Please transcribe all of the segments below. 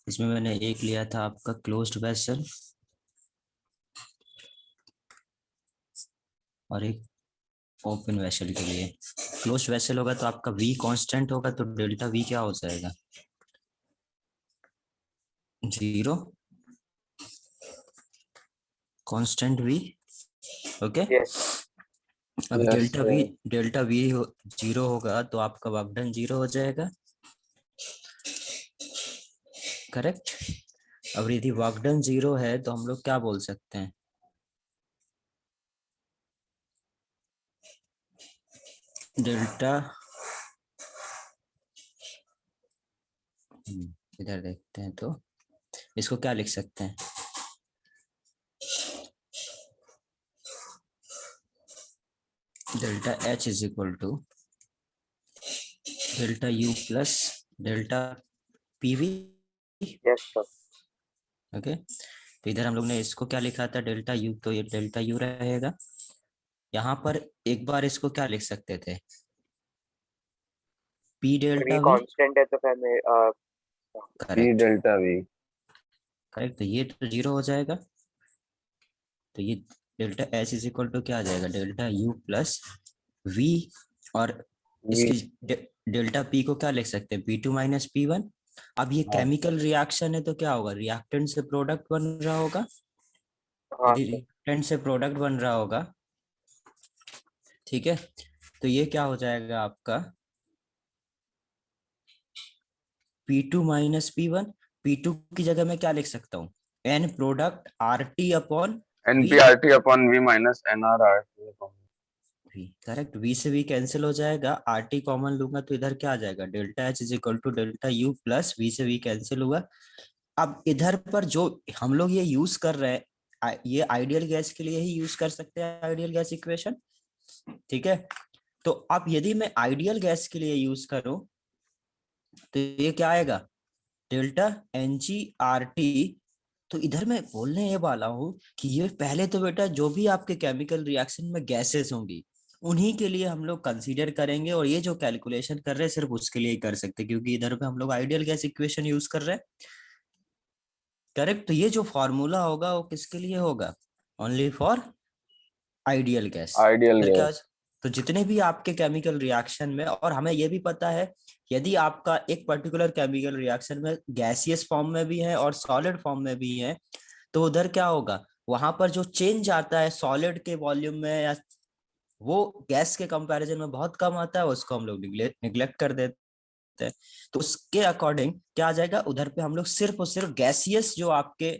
इसमें मैंने एक लिया था आपका क्लोज्ड वेसल और एक ओपन वेसल के लिए। क्लोज्ड वेसल होगा तो आपका वी कांस्टेंट होगा, तो डेल्टा वी क्या हो जाएगा, 0 कांस्टेंट वी। ओके, यस अब यस डेल्टा वी 0 होगा तो आपका वर्क डन 0 हो जाएगा, करेक्ट। अब यदि वर्क डन 0 है तो हम लोग क्या बोल सकते हैं, डेल्टा, इधर देखते हैं तो इसको क्या लिख सकते हैं, delta H is equal to delta U plus delta PV. Yes sir. Okay, तो इधर हम लोग ने इसको क्या लिखा था, डेल्टा यू, तो ये डेल्टा यू रहेगा। यहाँ पर एक बार इसको क्या लिख सकते थे, पी और ये डेल्टा वी। कांस्टेंट है तो फिर मैं P correct, delta V. Correct, तो ये तो 0 हो जाएगा, तो ये delta H is equal to क्या आ जाएगा, डेल्टा यू प्लस वी, और इसकी डेल्टा पी को क्या लिख सकते हैं, P2 - P1। अब ये हाँ केमिकल रिएक्शन है तो क्या होगा, रिएक्टेंट से प्रोडक्ट बन रहा होगा। हाँ यदि सर। रिएक्टेंट से प्रोडक्ट बन रहा होगा, ठीक है, तो ये क्या हो जाएगा आपका P2 - P1। P2 की जगह मैं क्या लिख सकता हूँ, n product R T upon V. NPRT upon V minus NRRT upon V, correct, V से वी कैंसिल हो जाएगा, आर टी कॉमन लूंगा तो इधर क्या आ जाएगा, delta H is equal to delta U plus V से वी कैंसिल हुआ। अब इधर पर जो हम लोग ये यूज कर रहे हैं, ये आइडियल गैस के लिए ही यूज कर सकते हैं, आइडियल गैस इक्वेशन, ठीक है। तो अब यदि मैं आइडियल गैस के लिए यूज करूं तो ये क्या आएगा, delta N G R T. तो इधर मैं बोलने ये वाला हूँ कि ये पहले तो बेटा जो भी आपके केमिकल रिएक्शन में गैसेस होंगी उन्हीं के लिए हम लोग कंसीडर करेंगे, और ये जो कैलकुलेशन कर रहे हैं सिर्फ उसके लिए ही कर सकते हैं, क्योंकि इधर पे हम लोग आइडियल गैस इक्वेशन यूज कर रहे हैं, करेक्ट। तो ये जो फॉर्मूला होगा वो किसके लिए होगा, only for ideal gas. Ideal फिर क्या, गैस। तो जितने भी आपके केमिकल रिएक्शन में, और हमें ये भी पता है यदि आपका एक पर्टिकुलर केमिकल रिएक्शन में गैसियस फॉर्म में भी है और सॉलिड फॉर्म में भी है, तो उधर क्या होगा, वहां पर जो चेंज आता है सॉलिड के वॉल्यूम में या वो गैस के कंपैरिजन में बहुत कम आता है, उसको हम लोग निग्लेक्ट कर देते हैं। तो उसके अकॉर्डिंग क्या आ जाएगा, उधर पे हम लोग सिर्फ और सिर्फ गैसियस जो आपके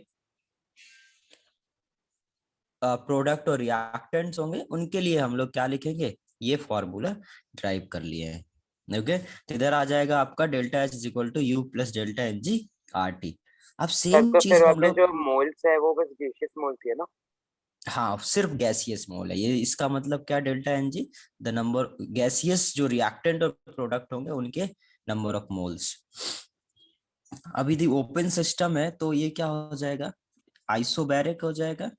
प्रोडक्ट और रिएक्टेंट्स होंगे उनके लिए हम लोग क्या लिखेंगे, ये फॉर्मूला ड्राइव कर लिए हैं। ओके, तो इधर आ जाएगा आपका delta H is equal to U plus delta N G R T. अब सर सेम तो फिर चीज वहाँ हम पे लोग, जो मोल्स है वो बस गैसियस मोल्स ही है ना? हाँ सिर्फ गैसियस मोल है ये, इसका मतलब क्या, delta N G the number gaseous जो रिएक्टेंट और प्रोडक्ट होंगे उनके नंबर ऑफ मोल्स। अब यदि ओपन सिस्टम है तो ये क्या हो जाएगा, आइसोबैरिक हो जाएगा।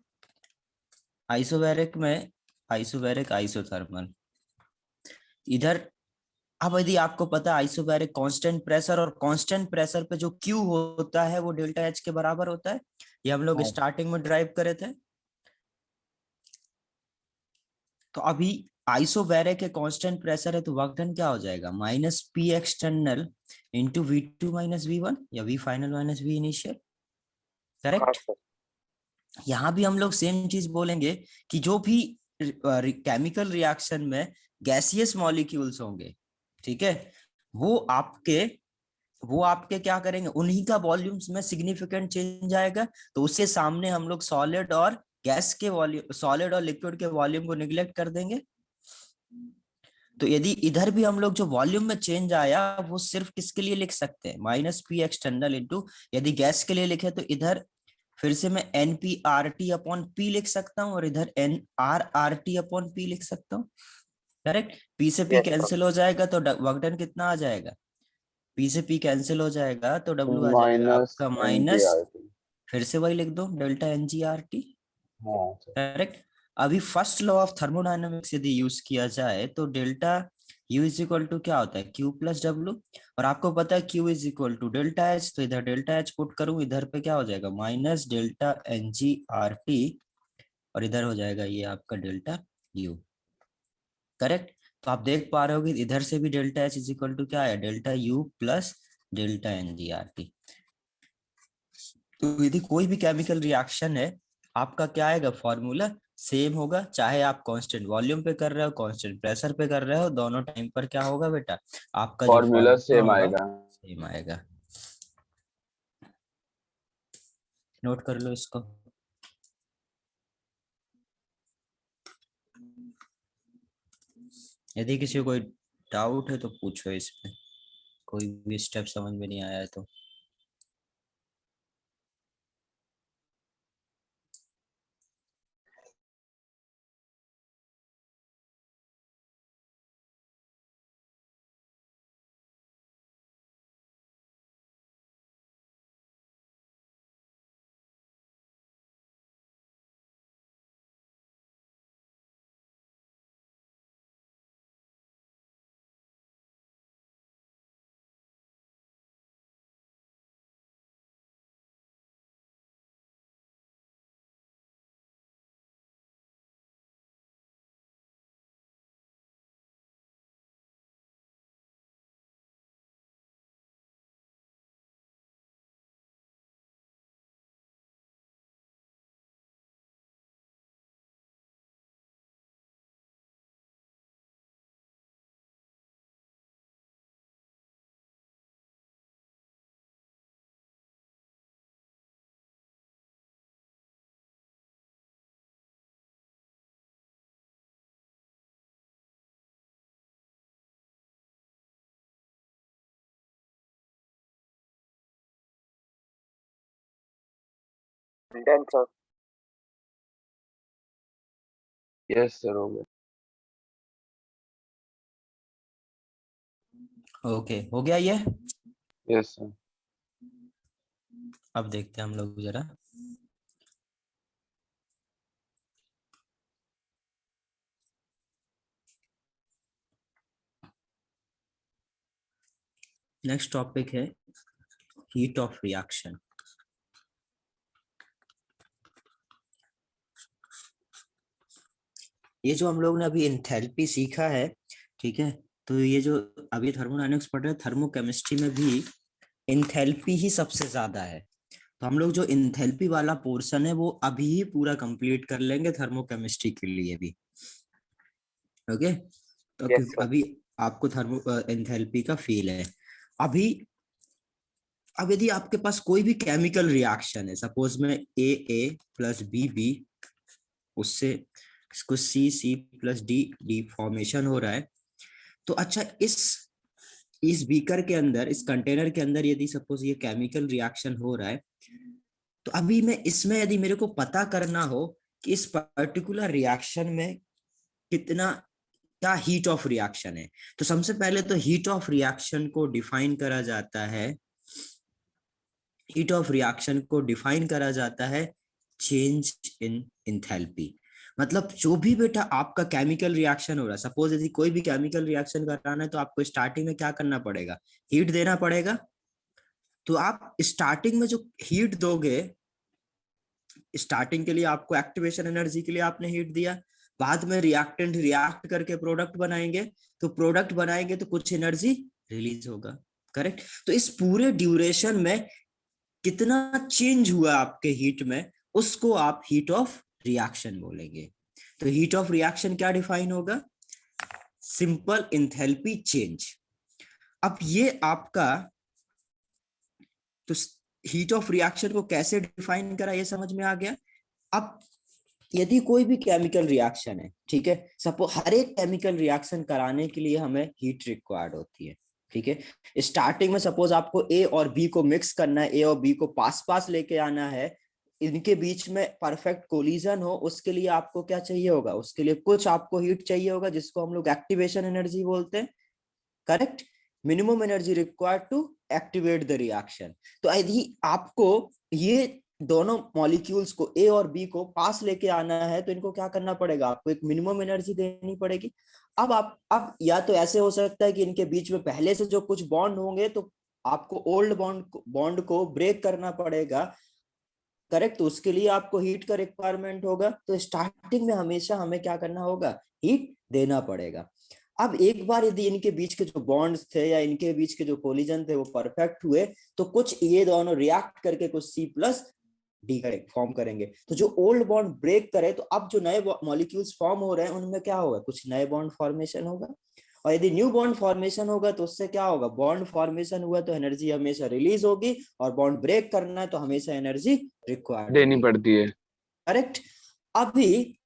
आइसोबैरिक में आइसोबैरिक आइसोथर्मल, इधर अब यदि आपको पता है आइसोबैरिक कांस्टेंट प्रेशर, और कांस्टेंट प्रेशर पे जो क्यू होता है वो डेल्टा एच के बराबर होता है, ये हम लोग हाँ स्टार्टिंग में ड्राइव करे थे। तो अभी आइसोबैरिक के कांस्टेंट प्रेशर है तो वर्क डन क्या हो जाएगा, minus P external into V2 - V1 या V final minus V initial, हाँ करेक्ट। सर। यहाँ भी हम लोग सेम चीज बोलेंगे कि जो भी केमिकल रिएक्शन में गैसियस मॉलिक्यूल्स होंगे, ठीक है, वो आपके वो आपके क्या करेंगे, उन्हीं का वॉल्यूम्स में सिग्निफिकेंट चेंज आएगा, तो उसके सामने हम लोग सॉलिड और गैस के वॉल्यूम, सॉलिड और लिक्विड के वॉल्यूम को निग्लेक्ट कर देंगे। तो यदि इधर भी हम लोग जो वॉल्यूम में चेंज आया वो सिर्फ किसके लिए लिख सकते हैं, माइनस पी एक्सटर्नल इंटू, यदि गैस के लिए लिखे तो इधर फिर से मैं N P R T upon P लिख सकता हूँ, और इधर N R R T upon P लिख सकता हूँ, करेक्ट। पी से पी यस सर। कैंसिल हो जाएगा तो वर्क डन कितना आ जाएगा, पी से पी कैंसिल हो जाएगा तो डब्ल्यू आ जाएगा माइनस आपका माइनस, एनपीआरटी। फिर से वही लिख दो delta N G R T, हाँ करेक्ट। अभी फर्स्ट लॉ ऑफ थर्मोडायनेमिक्स यदि यूज किया जाए तो delta U is equal to क्या होता है Q प्लस W, और आपको पता है Q is equal to delta H, तो इधर डेल्टा H पुट करूं, इधर पे क्या हो जाएगा माइनस डेल्टा NG/RT, और इधर हो जाएगा ये आपका डेल्टा U। करेक्ट। तो आप देख पा रहे हो कि इधर से भी delta H is equal to क्या है delta U plus delta NG/RT। तो यदि कोई भी केमिकल रिएक्शन है, आपका क्या आएगा फॉर्मूला सेम होगा, चाहे आप कांस्टेंट वॉल्यूम पे कर रहे हो कांस्टेंट प्रेशर पे कर रहे हो, दोनों टाइम पर क्या होगा बेटा, आपका जो फॉर्मूला फॉर्मूला सेम होगा आएगा। सेम आएगा। नोट कर लो इसको। यदि किसी को कोई डाउट है तो पूछो इस पे, कोई भी स्टेप समझ में नहीं आया है तो। Done sir. यस सर, हो गया। ओके हो गया ये। Yes sir. अब देखते हैं हम लोग जरा। नेक्स्ट टॉपिक है हीट ऑफ रिएक्शन। ये जो हम लोग ने अभी एंथैल्पी सीखा है, ठीक है, तो ये जो अभी थर्मोडायनेमिक्स पढ़ रहे हैं, थर्मोकेमिस्ट्री में भी एंथैल्पी ही सबसे ज्यादा है। तो हम लोग जो एंथैल्पी वाला पोर्शन है वो अभी ही पूरा कंप्लीट कर लेंगे थर्मोकेमिस्ट्री के लिए भी। ओके, तो यस सर। अभी आपको थर्मो एंथैल्पी का फील है अभी। अब यदि आपके पास कोई भी केमिकल रिएक्शन है, सपोज में ए प्लस बी, उससे इसको सी प्लस डी फॉर्मेशन हो रहा है, तो अच्छा इस बीकर के अंदर, इस कंटेनर के अंदर यदि सपोज ये केमिकल रिएक्शन हो रहा है, तो अभी मैं इसमें यदि मेरे को पता करना हो कि इस पर्टिकुलर रिएक्शन में कितना क्या हीट ऑफ रिएक्शन है, तो सबसे पहले तो हीट ऑफ रिएक्शन को डिफाइन करा जाता है, हीट ऑफ रिएक्शन को डिफाइन करा जाता है चेंज इन एंथैल्पी। मतलब जो भी बेटा आपका केमिकल रिएक्शन हो रहा है, सपोज यदि कोई भी केमिकल रिएक्शन कराना है तो आपको स्टार्टिंग में क्या करना पड़ेगा, हीट देना पड़ेगा। तो आप स्टार्टिंग में जो हीट दोगे, स्टार्टिंग के लिए आपको एक्टिवेशन एनर्जी के लिए आपने हीट दिया, बाद में रिएक्टेंट रिएक्ट करके प्रोडक्ट बनाएंगे, तो प्रोडक्ट बनाएंगे तो कुछ एनर्जी रिलीज होगा। करेक्ट। तो इस पूरे ड्यूरेशन में कितना चेंज हुआ आपके हीट में, उसको आप हीट ऑफ रिएक्शन बोलेंगे। तो हीट ऑफ रिएक्शन क्या डिफाइन होगा, सिंपल एंथैल्पी चेंज। अब ये आपका, तो हीट ऑफ रिएक्शन को कैसे डिफाइन करा ये समझ में आ गया। अब यदि कोई भी केमिकल रिएक्शन है, ठीक है, सपोज हर एक केमिकल रिएक्शन कराने के लिए हमें हीट रिक्वायर्ड होती है, ठीक है। स्टार्टिंग में सपोज आपको ए और बी को मिक्स करना है, ए और बी को पास पास लेके आना है, इनके बीच में परफेक्ट कोलिजन हो, उसके लिए आपको क्या चाहिए होगा, उसके लिए कुछ आपको हीट चाहिए होगा, जिसको हम लोग एक्टिवेशन एनर्जी बोलते हैं। Correct. Minimum energy required to activate the reaction. तो यदि आपको ये दोनों मॉलिक्यूल्स को ए और बी को पास लेके आना है, तो इनको क्या करना पड़ेगा, आपको एक मिनिमम एनर्जी देनी पड़ेगी। अब या तो ऐसे हो सकता है कि इनके बीच में पहले से जो कुछ बॉन्ड होंगे तो आपको ओल्ड बॉन्ड को ब्रेक करना पड़ेगा, करेक्ट। तो उसके लिए आपको हीट का रिक्वायरमेंट होगा, तो स्टार्टिंग में हमेशा हमें क्या करना होगा, हीट देना पड़ेगा। अब एक बार यदि इनके बीच के जो बॉन्ड्स थे या इनके बीच के जो कोलिजन थे वो परफेक्ट हुए, तो कुछ ये दोनों रिएक्ट करके कुछ C+D फॉर्म करेंगे। तो जो ओल्ड बॉन्ड ब्रेक करे तो अब जो नए मॉलिक्यूल्स फॉर्म हो रहे हैं उनमें क्या होगा, कुछ नए बॉन्ड फॉर्मेशन होगा। और यदि न्यू बॉन्ड फॉर्मेशन होगा तो उससे क्या होगा, बॉन्ड फॉर्मेशन हुआ तो एनर्जी हमेशा रिलीज होगी, और बॉन्ड ब्रेक करना है तो हमेशा एनर्जी रिक्वायर्ड देनी होगी, पड़ती है। करेक्ट। अभी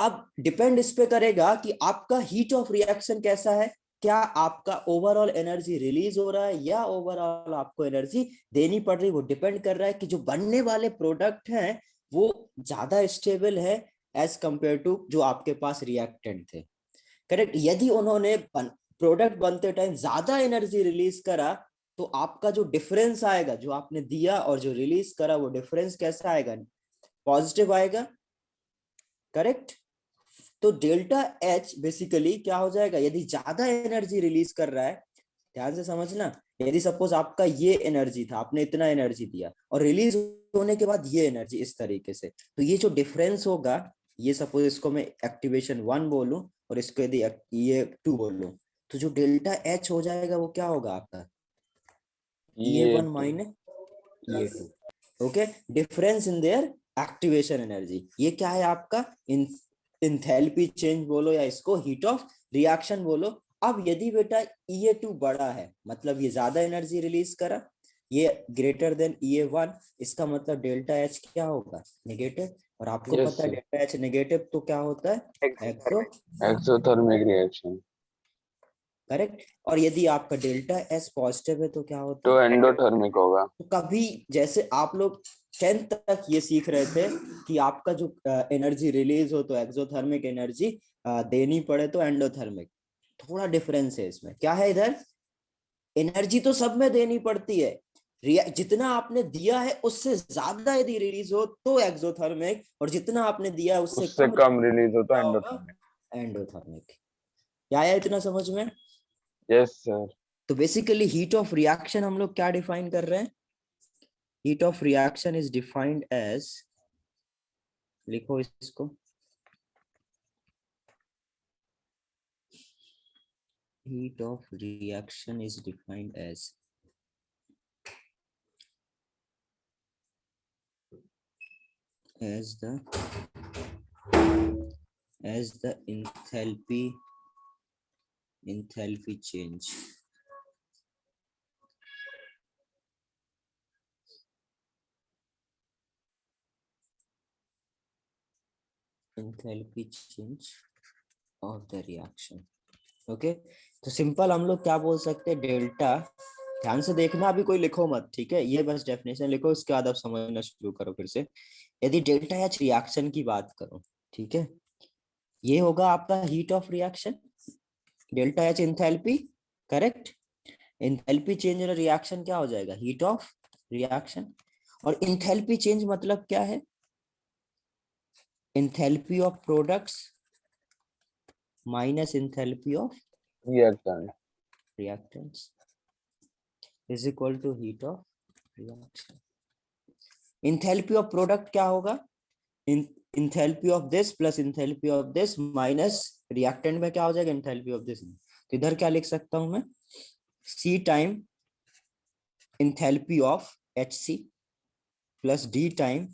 अब डिपेंड इस पे करेगा कि आपका हीट ऑफ रिएक्शन कैसा है, क्या आपका ओवरऑल एनर्जी रिलीज हो रहा है या ओवरऑल आपको एनर्जी देनी पड़ रही है। वो डिपेंड कर रहा है कि जो बनने वाले प्रोडक्ट हैं वो ज्यादा स्टेबल है एज कंपेयर टू जो आपके पास रिएक्टेंट थे, करेक्ट। यदि उन्होंने प्रोडक्ट बनते टाइम ज्यादा एनर्जी रिलीज करा तो आपका जो डिफरेंस आएगा, जो आपने दिया और जो रिलीज करा, वो डिफरेंस कैसा आएगा, पॉजिटिव आएगा, करेक्ट। तो डेल्टा एच बेसिकली क्या हो जाएगा, यदि ज्यादा एनर्जी रिलीज कर रहा है, ध्यान से समझना, यदि सपोज आपका ये एनर्जी था, आपने इतना एनर्जी दिया और रिलीज होने के बाद ये एनर्जी इस तरीके से, तो ये जो डिफरेंस होगा, ये सपोज इसको मैं एक्टिवेशन 1 बोलूं और इसको यदि ये 2 बोलूं, तो जो डेल्टा एच हो जाएगा वो क्या होगा आपका, E1 minus E2, okay. Difference in their activation energy, ये क्या है आपका इंथैल्पी चेंज बोलो या इसको हीट ऑफ रिएक्शन बोलो। अब यदि बेटा E2 बड़ा है, मतलब ये ज्यादा एनर्जी रिलीज करा, ये ग्रेटर देन E1, इसका मतलब डेल्टा एच क्या होगा, नेगेटिव। और आपको Yes, पता है sir. डेल्टा एच नेगेटिव तो क्या होता है, एक्सो, एक्सोथर्मिक। Exothermic reaction. करेक्ट। और यदि आपका डेल्टा एस पॉजिटिव है तो क्या होता तो है, एंडोथर्मिक होगा। तो कभी जैसे आप लोग 10th तक ये सीख रहे थे कि आपका जो एनर्जी रिलीज हो तो एक्सोथर्मिक एनर्जी देनी पड़े तो एंडोथर्मिक, थोड़ा डिफरेंस है इसमें। क्या है इधर, एनर्जी तो सब में देनी पड़ती है, जितना आपने दिया है उससे ज्यादा यदि रिलीज हो तो एक्सोथर्मिक, और जितना आपने दिया है उससे उससे कम कम रिलीज होता है होगा एंडोथर्मिक। एंडोथर्मिक। क्या आया इतना समझ में। Yes sir. तो बेसिकली हीट ऑफ रिएक्शन हम लोग क्या डिफाइन कर रहे हैं, heat of reaction is defined as, लिखो इसको, heat of reaction is defined as the enthalpy change of the reaction, okay. तो सिंपल हम लोग क्या बोल सकते हैं, डेल्टा, ध्यान से देखना, अभी कोई लिखो मत, ठीक है, ये बस डेफिनेशन लिखो, उसके बाद आप समझना शुरू करो फिर से। यदि डेल्टा एच रिएक्शन की बात करो, ठीक है, ये होगा आपका heat of reaction, delta H enthalpy, correct. Enthalpy change और रिएक्शन क्या हो जाएगा, हीट ऑफ रिएक्शन। और इंथैल्पी चेंज मतलब क्या है, enthalpy of products minus enthalpy of reactant. Reactants is equal to heat of reaction. Enthalpy of product क्या होगा, enthalpy of this plus enthalpy of this minus reactant में क्या हो जाएगा, इंथैल्पी ऑफ दिस। तो इधर क्या लिख सकता हूं मैं, C time enthalpy of HC plus D time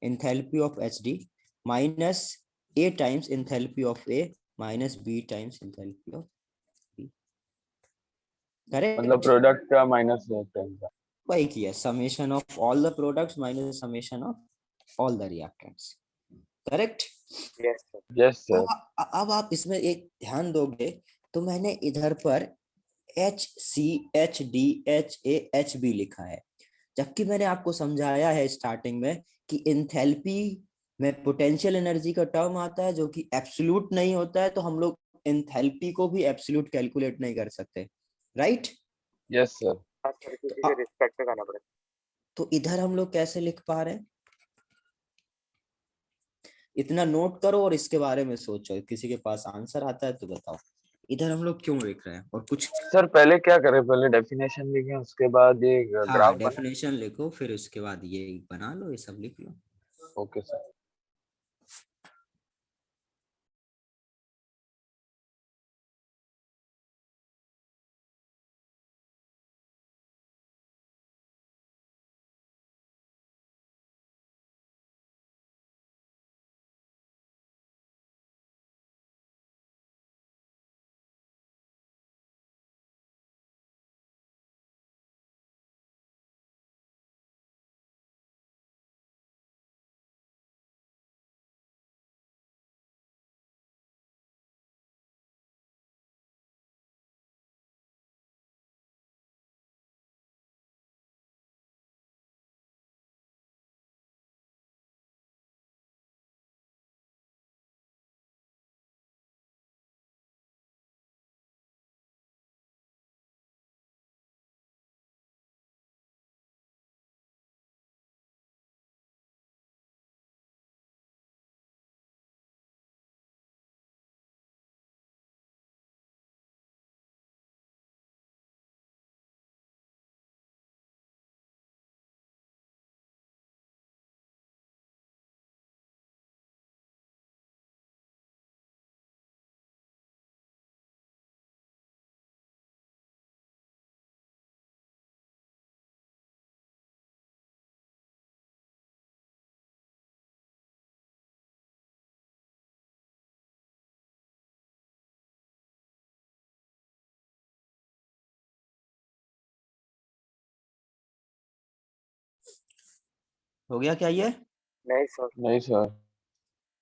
enthalpy of HD minus A times enthalpy of A minus B times enthalpy of B, correct. मतलब प्रोडक्ट का माइनस रिएक्टेंट का। वही किया, summation of all the products minus summation of all the reactants, correct. Yes sir. Yes तो sir. अब आप इसमें एक ध्यान दोगे तो मैंने इधर पर HC HD HA HB लिखा है, जबकि मैंने आपको समझाया है स्टार्टिंग में कि इंथैल्पी में पोटेंशियल एनर्जी का टर्म आता है जो कि एब्सोल्यूट नहीं होता है, तो हम लोग इंथैल्पी को भी एब्सोल्यूट कैलकुलेट नहीं कर सकते, राइट। Yes sir. हाँ सर, किसी के रिस्पेक्ट में करना पड़ेगा। तो इधर हम लोग कैसे लिख पा रहे हैं, इतना नोट करो और इसके बारे में सोचो, किसी के पास आंसर आता है तो बताओ इधर हम लोग क्यों लिख रहे हैं। और कुछ सर पहले क्या करें, पहले डेफिनेशन लिखें उसके बाद ये हाँ ग्राफ बना। डेफिनेशन लिखो, फिर उसके बाद ये बना लो, ये सब लिख लो। Okay sir. हो गया क्या ये? नहीं सर। नहीं सर।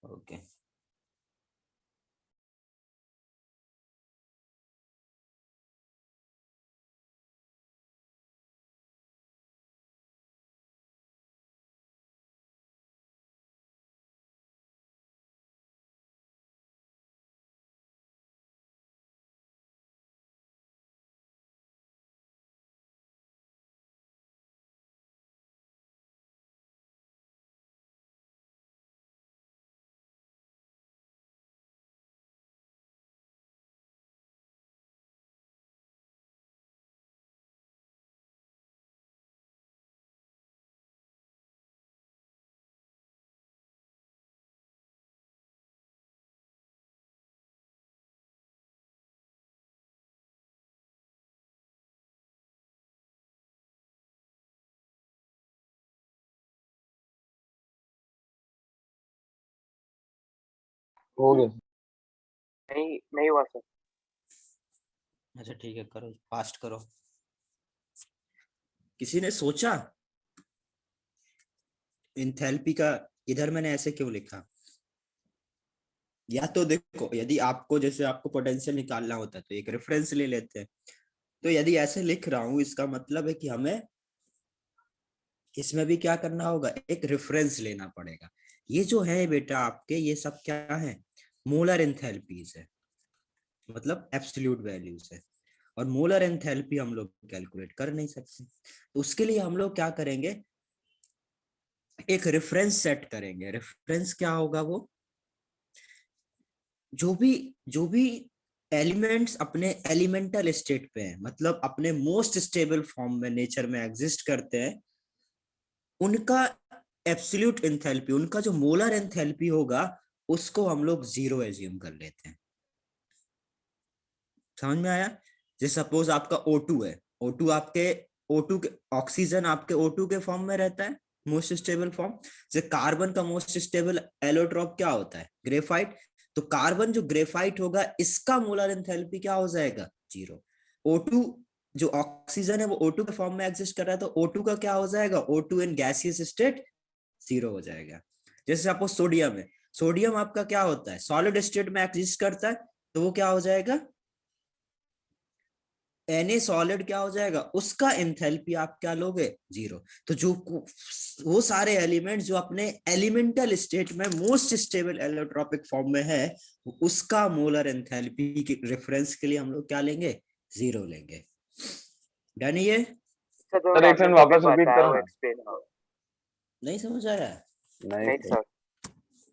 ओके। हो गया। नहीं नहीं हुआ सर। अच्छा ठीक है, करो फास्ट करो। किसी ने सोचा इंथैल्पी का इधर मैंने ऐसे क्यों लिखा? या तो देखो, यदि आपको जैसे आपको पोटेंशियल निकालना होता है तो एक रेफरेंस ले लेते हैं। तो यदि ऐसे लिख रहा हूं, इसका मतलब है कि हमें इसमें भी क्या करना होगा, एक रेफरेंस लेना पड़ेगा। ये जो है बेटा आपके, ये सब क्या है, मोलर एंथैल्पीज है, मतलब एब्सोल्यूट वैल्यूज है। और मोलर एंथैल्पी हम लोग कैलकुलेट कर नहीं सकते, तो उसके लिए हम लोग क्या करेंगे, एक रेफरेंस सेट करेंगे। रेफरेंस क्या होगा, वो जो भी एलिमेंट्स अपने एलिमेंटल स्टेट पे हैं, मतलब अपने मोस्ट स्टेबल फॉर्म में नेचर में एग्जिस्ट करते हैं, उनका एब्सोल्यूट एंथैल्पी, उनका जो मोलर एंथैल्पी होगा, उसको हम लोग जीरो एज्यूम कर लेते हैं। समझ में आया? जैसे सपोज आपका O2 है, O2 आपके O2 के ऑक्सीजन आपके O2 के फॉर्म में रहता है, मोस्ट स्टेबल फॉर्म। जैसे कार्बन का मोस्ट स्टेबल एलोट्रॉप क्या होता है, ग्रेफाइट। तो कार्बन जो ग्रेफाइट होगा, इसका मोलर एंथैल्पी क्या हो जाएगा, जीरो। O2 जो ऑक्सीजन है वो O2 के फॉर्म में एग्जिस्ट कर रहा है, तो O2 का क्या हो जाएगा, O2 in gaseous state zero हो जाएगा। जैसे आपको सोडियम है, सोडियम आपका क्या होता है, सॉलिड स्टेट में एग्जिस्ट करता है, तो वो क्या हो जाएगा, Na सॉलिड क्या हो जाएगा, उसका एंथैल्पी आप क्या लोगे, जीरो। तो जो वो सारे एलिमेंट जो अपने एलिमेंटल स्टेट में मोस्ट स्टेबल एलोट्रॉपिक फॉर्म में है, उसका मोलर एंथैल्पी के रेफरेंस के लिए हम लोग क्या लेंगे, जीरो लेंगे। डन ये? सर जो सर एक आपने सेकंड टॉपिक वापस रिपीट बताया वो करना। एक्सप्लेन हो। नहीं समझ आया? नहीं नहीं सर। सर।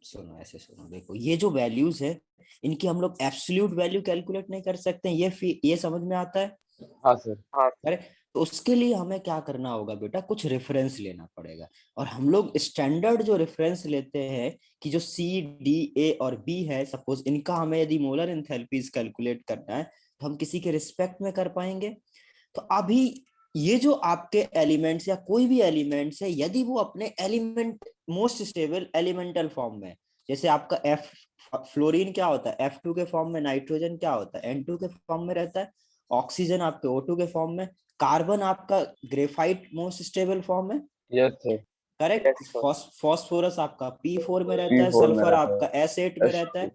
सुनो ऐसे सुनो, देखो ये जो वैल्यूज है इनकी हम लोग एब्सोल्यूट वैल्यू कैलकुलेट नहीं कर सकते हैं, ये समझ में आता है? हाँ सर। हाँ अरे तो उसके लिए हमें क्या करना होगा बेटा, कुछ रेफरेंस लेना पड़ेगा। और हम लोग स्टैंडर्ड जो रेफरेंस लेते हैं कि जो सी डी ए और बी है, सपोज इनका हमें यदि मोलर एंथैल्पीज कैलकुलेट करना है तो हम किसी के रिस्पेक्ट में कर पाएंगे। तो अभी ये जो आपके एलिमेंट्स या कोई भी एलिमेंट्स है, यदि वो अपने element most stable elemental form में, जैसे आपका एफ फ्लोरीन क्या होता है F2 के फॉर्म में, नाइट्रोजन क्या होता है N2 के फॉर्म में रहता है, ऑक्सीजन आपके O2 के फॉर्म में, कार्बन आपका ग्रेफाइट मोस्ट स्टेबल फॉर्म है, yes sir. Correct, yes sir. Phosphorus आपका P4 में रहता है, P4 में सल्फर रहता आपका है। S8 में रहता S2। है।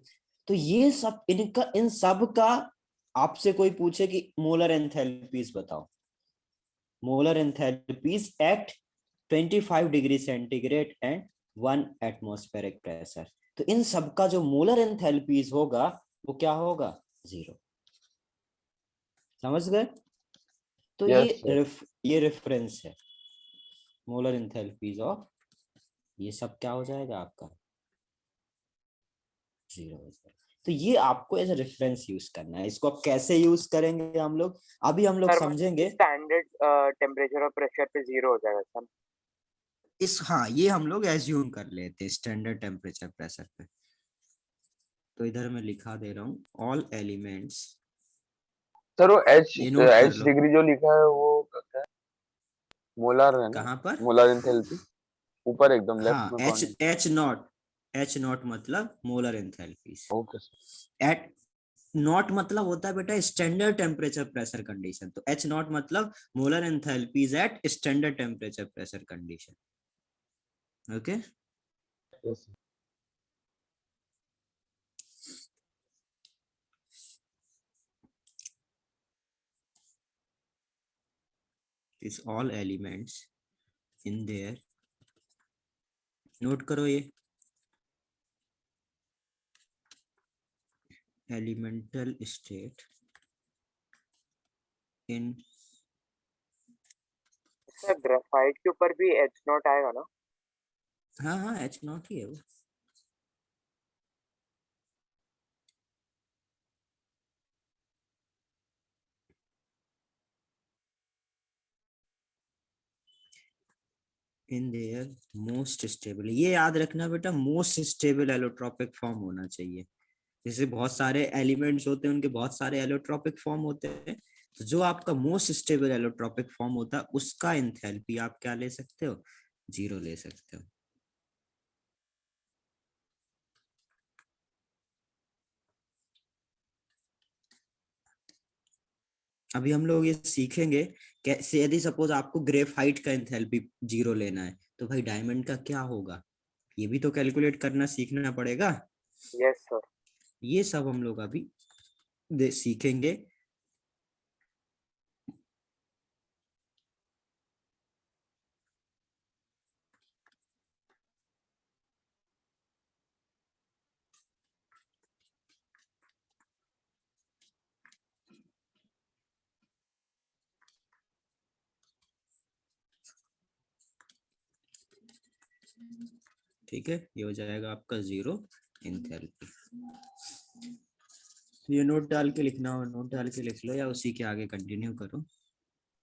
तो ये सब इनका इन सब का आपसे कोई पूछे कि मोलर एंथैल्पीज बताओ, molar enthalpies at 25 degree centigrade and 1 atmospheric pressure, तो इन सब का जो मोलर एंथैल्पीज होगा वो क्या होगा, 0। समझ गए? तो यस सर। ये रेफरेंस है मोलर एंथैल्पीज ऑफ, ये सब क्या हो जाएगा आपका, 0 हो जाएगा। तो ये आपको एज रेफरेंस यूज करना है। इसको आप कैसे यूज करेंगे हम लोग अभी हम लोग सर समझेंगे। स्टैंडर्ड टेम्परेचर और प्रेशर पे 0 हो जाएगा सर। इस हाँ ये हम लोग एज्यूम कर लेते हैं स्टैंडर्ड टेम्परेचर प्रेशर पे। तो इधर मैं लिखा दे रहा हूँ ऑल एलिमेंट्स, सर वो एच ये नोट कर एच लो। डिग्री जो लिखा है वो क्या है? मोलर है ना? कहाँ पर? मोलर एंथैल्पी ऊपर एकदम लेफ्ट हाँ में एच कॉर्नर। एच नॉट मतलब molar enthalpies. Okay sir. H naught मतलब होता है बेटा स्टैंडर्ड टेम्परेचर प्रेशर कंडीशन, तो एच नॉट मतलब molar enthalpies at standard temperature pressure condition. Okay, yes sir. Is all elements in there, note करो ये elemental state in, sir graphite के ऊपर भी एच नॉट आएगा ना? हाँ हाँ एच नॉट ही है वो। इन देयर मोस्ट स्टेबल, ये याद रखना बेटा मोस्ट स्टेबल एलोट्रोपिक फॉर्म होना चाहिए। जैसे बहुत सारे एलिमेंट्स होते हैं उनके बहुत सारे एलोट्रोपिक फॉर्म होते हैं, तो जो आपका मोस्ट स्टेबल एलोट्रोपिक फॉर्म होता है उसका एंथैल्पी आप क्या ले सकते हो, 0 ले सकते हो। अभी हम लोग ये सीखेंगे कैसे, यदि सपोज आपको ग्रेफाइट का एंथैल्पी 0 लेना है तो भाई डायमंड का क्या होगा, ये भी तो कैलकुलेट करना सीखना पड़ेगा। Yes sir. ये सब हम लोग अभी सीखेंगे। ठीक है, ये हो जाएगा आपका 0 एंथैल्पी। ये नोट डाल के लिखना हो नोट डाल के लिख लो या उसी के आगे कंटिन्यू करो।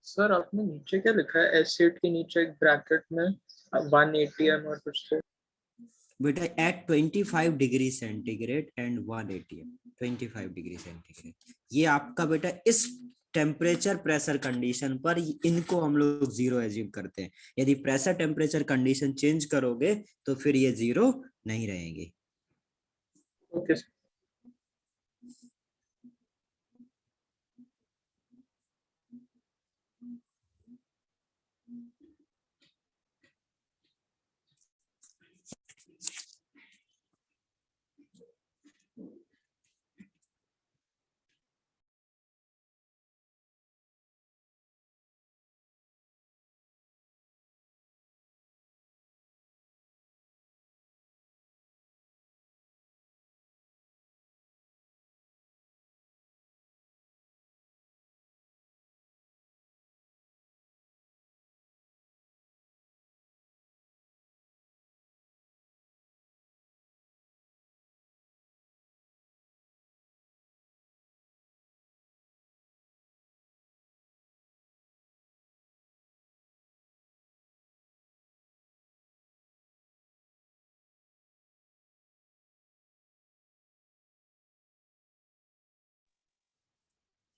सर आपने नीचे क्या लिखा है, एस8 के नीचे एक ब्रैकेट में 180 एम और कुछ तो? बेटा एट 25 डिग्री सेंटीग्रेड एंड 180 एम, 25 डिग्री सेंटीग्रेड, ये आपका बेटा इस टेम्परेचर प्रेशर कंडीशन पर इनको हम लोग 0 एज्यूम करते हैं। यदि प्रेशर टेम्परेचर कंडीशन चेंज करोगे तो फिर ये 0 नहीं रहेंगे। ओके।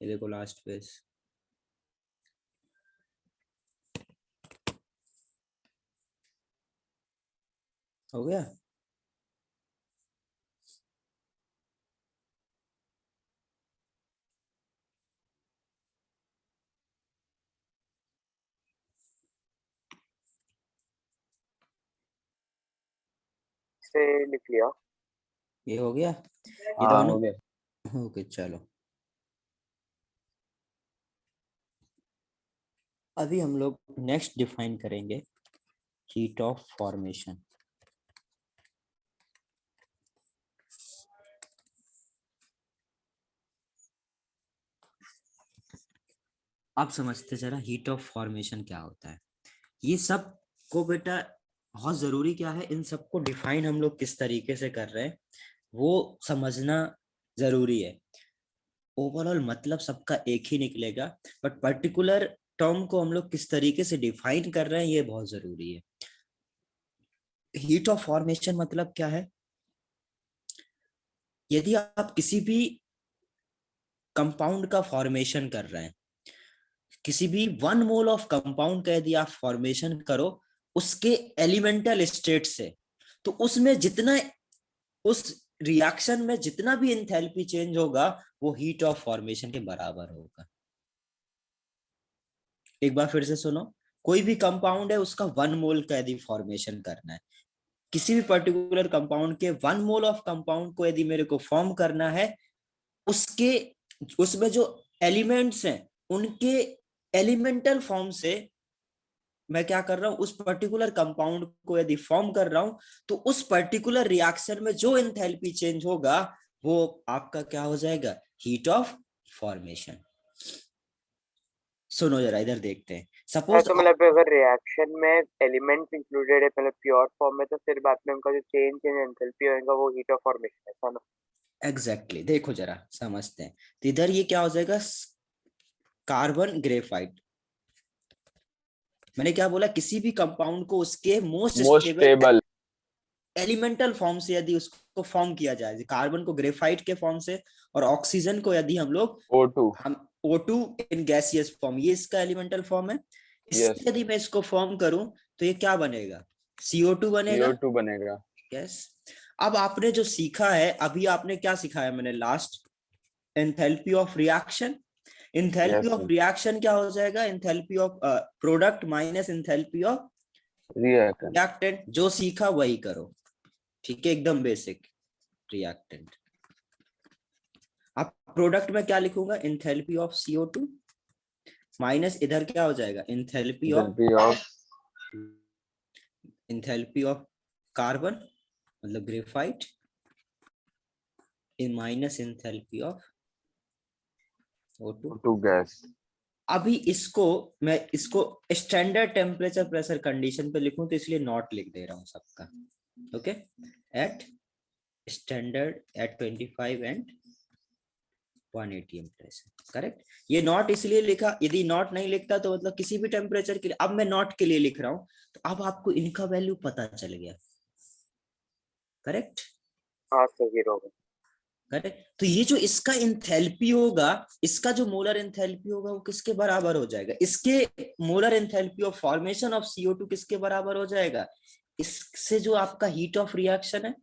ये देखो लास्ट पेज। हो गया? से लिख लिया। ये हो गया? ये हाँ दोनों हो गया। ओके चलो। अभी हम लोग नेक्स्ट डिफाइन करेंगे हीट ऑफ फॉर्मेशन। आप समझते जरा हीट ऑफ फॉर्मेशन क्या होता है? ये सब को बेटा बहुत जरूरी क्या है, इन सबको डिफाइन हम लोग किस तरीके से कर रहे हैं वो समझना जरूरी है। ओवरऑल मतलब सबका एक ही निकलेगा, बट पर्टिकुलर टर्म को हम लोग किस तरीके से डिफाइन कर रहे हैं ये बहुत जरूरी है। हीट ऑफ फॉर्मेशन मतलब क्या है? यदि आप किसी भी कंपाउंड का फॉर्मेशन कर रहे हैं, किसी भी 1 मोल ऑफ कंपाउंड का यदि आप फॉर्मेशन करो उसके एलिमेंटल स्टेट से, तो उसमें जितना उस रिएक्शन में जितना भी एंथैल्पी चेंज होगा वो हीट ऑफ फॉर्मेशन के बराबर होगा। एक बार फिर से सुनो, कोई भी कंपाउंड है उसका 1 मोल का यदि फॉर्मेशन करना है, किसी भी पर्टिकुलर कंपाउंड के 1 मोल ऑफ कंपाउंड को यदि मेरे को फॉर्म करना है, उसके उसमें जो एलिमेंट्स हैं उनके एलिमेंटल फॉर्म से मैं क्या कर रहा हूं, उस पर्टिकुलर कंपाउंड को यदि फॉर्म कर रहा हूं, तो उस पर्टिकुलर रिएक्शन में जो एंथैल्पी चेंज होगा वो आपका क्या हो जाएगा, हीट ऑफ फॉर्मेशन। सुनो जरा इधर देखते हैं। सपोज तो मतलब अगर रिएक्शन में एलिमेंट्स इंक्लूडेड है मतलब प्योर फॉर्म में, तो फिर बाद में उनका जो चेंज इन एंथैल्पी होगा वो हीट ऑफ फॉर्मेशन है ना? एग्जैक्टली देखो जरा समझते हैं। तो इधर ये क्या हो जाएगा, कार्बन ग्रेफाइट। मैंने क्या बोला, किसी भी कंपाउंड को उसके most most stable stable. Elemental form से यदि उसको फॉर्म किया जाए, कार्बन को ग्रेफाइट के फॉर्म से और ऑक्सीजन को यदि हम लोग O2। हम O2 इन गैसियस फॉर्म, ये इसका एलिमेंटल फॉर्म है। यस। इससे यदि मैं इसको फॉर्म करूं तो ये क्या बनेगा, CO2 बनेगा। CO2 बनेगा। यस। अब आपने जो सीखा है, अभी आपने क्या सिखाया मैंने last, enthalpy of reaction. Enthalpy yes of reaction क्या हो जाएगा, enthalpy of product minus enthalpy of reactant. Reactant. जो सीखा वही करो, ठीक है, एकदम बेसिक। रिएक्टेंट अब प्रोडक्ट में क्या लिखूंगा, एंथैल्पी ऑफ CO2 माइनस इधर क्या हो जाएगा, enthalpy of enthalpy of carbon मतलब graphite in minus enthalpy of O2। O2 gas. अभी इसको मैं इसको स्टैंडर्ड टेम्परेचर प्रेशर कंडीशन पे लिखूं तो इसलिए नॉट लिख दे रहा हूं सबका। Okay, at standard at 25 and 180 temperature, correct. ये नॉट इसलिए लिखा, यदि नॉट नहीं लिखता तो मतलब किसी भी टेम्परेचर के लिए, अब मैं नॉट के लिए लिख रहा हूं तो अब आपको इनका वैल्यू पता चल गया, करेक्ट। हाँ सर, 0 होगा। करेक्ट। तो ये जो इसका एंथैल्पी होगा, इसका जो मोलर एंथैल्पी होगा वो किसके बराबर हो जाएगा, इसके molar enthalpy of formation of CO2 किसके बराबर हो जाएगा, इससे जो आपका हीट ऑफ रिएक्शन है।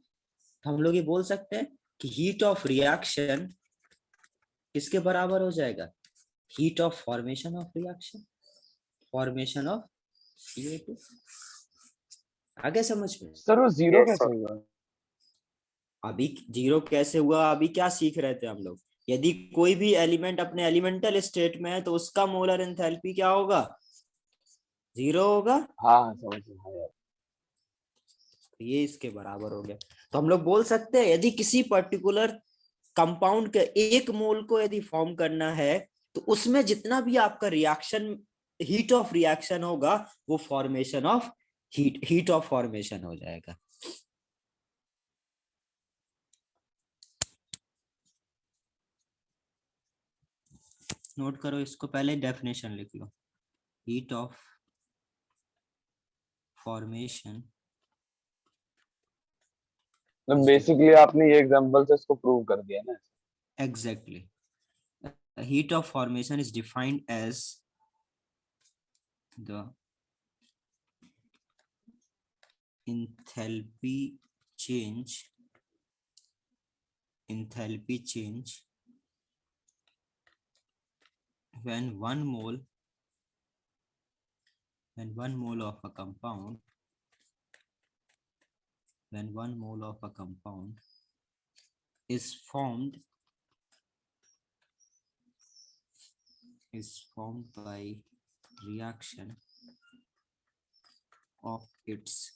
हम लोग ये बोल सकते हैं कि हीट ऑफ रिएक्शन किसके बराबर हो जाएगा, heat of formation of reaction, formation of CO2। आगे समझ में? सर वो जीरो यस कैसे सर। हुआ? अभी जीरो कैसे हुआ, अभी क्या सीख रहे थे हम लोग, यदि कोई भी एलिमेंट अपने एलिमेंटल स्टेट में है तो उसका मोलर एंथैल्पी क्या होगा, 0 होगा। हाँ समझ गया। हाँ यार। ये इसके बराबर हो गया। तो हम लोग बोल सकते हैं यदि किसी पर्टिकुलर कंपाउंड के 1 मोल को यदि फॉर्म करना है तो उसमें जितना भी आपका रिएक्शन हीट ऑफ रिएक्शन होगा वो formation of heat of formation हो जाएगा। नोट करो इसको, पहले डेफिनेशन लिख लो, हीट ऑफ फॉर्मेशन। मतलब बेसिकली आपने ये एग्जांपल से इसको प्रूव कर दिया ना। Exactly heat of formation is defined as the enthalpy change when one mole of a compound is formed by reaction of its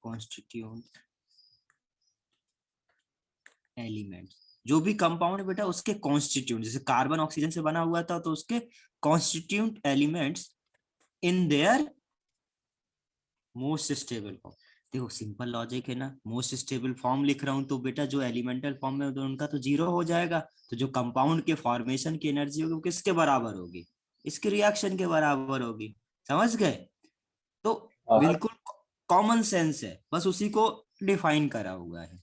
constituent element. जो भी कंपाउंड बेटा उसके कॉन्स्टिट्यूंट, जैसे कार्बन ऑक्सीजन से बना हुआ था तो उसके constituent elements in there most stable form. देखो सिंपल लॉजिक है ना, मोस्ट स्टेबल फॉर्म लिख रहा हूं तो बेटा जो एलिमेंटल फॉर्म में तो उनका तो जीरो हो जाएगा, तो जो कंपाउंड के फॉर्मेशन की एनर्जी होगी वो किसके बराबर होगी, इसके रिएक्शन के बराबर होगी। समझ गए? तो बिल्कुल कॉमन सेंस है, बस उसी को डिफाइन करा हुआ है।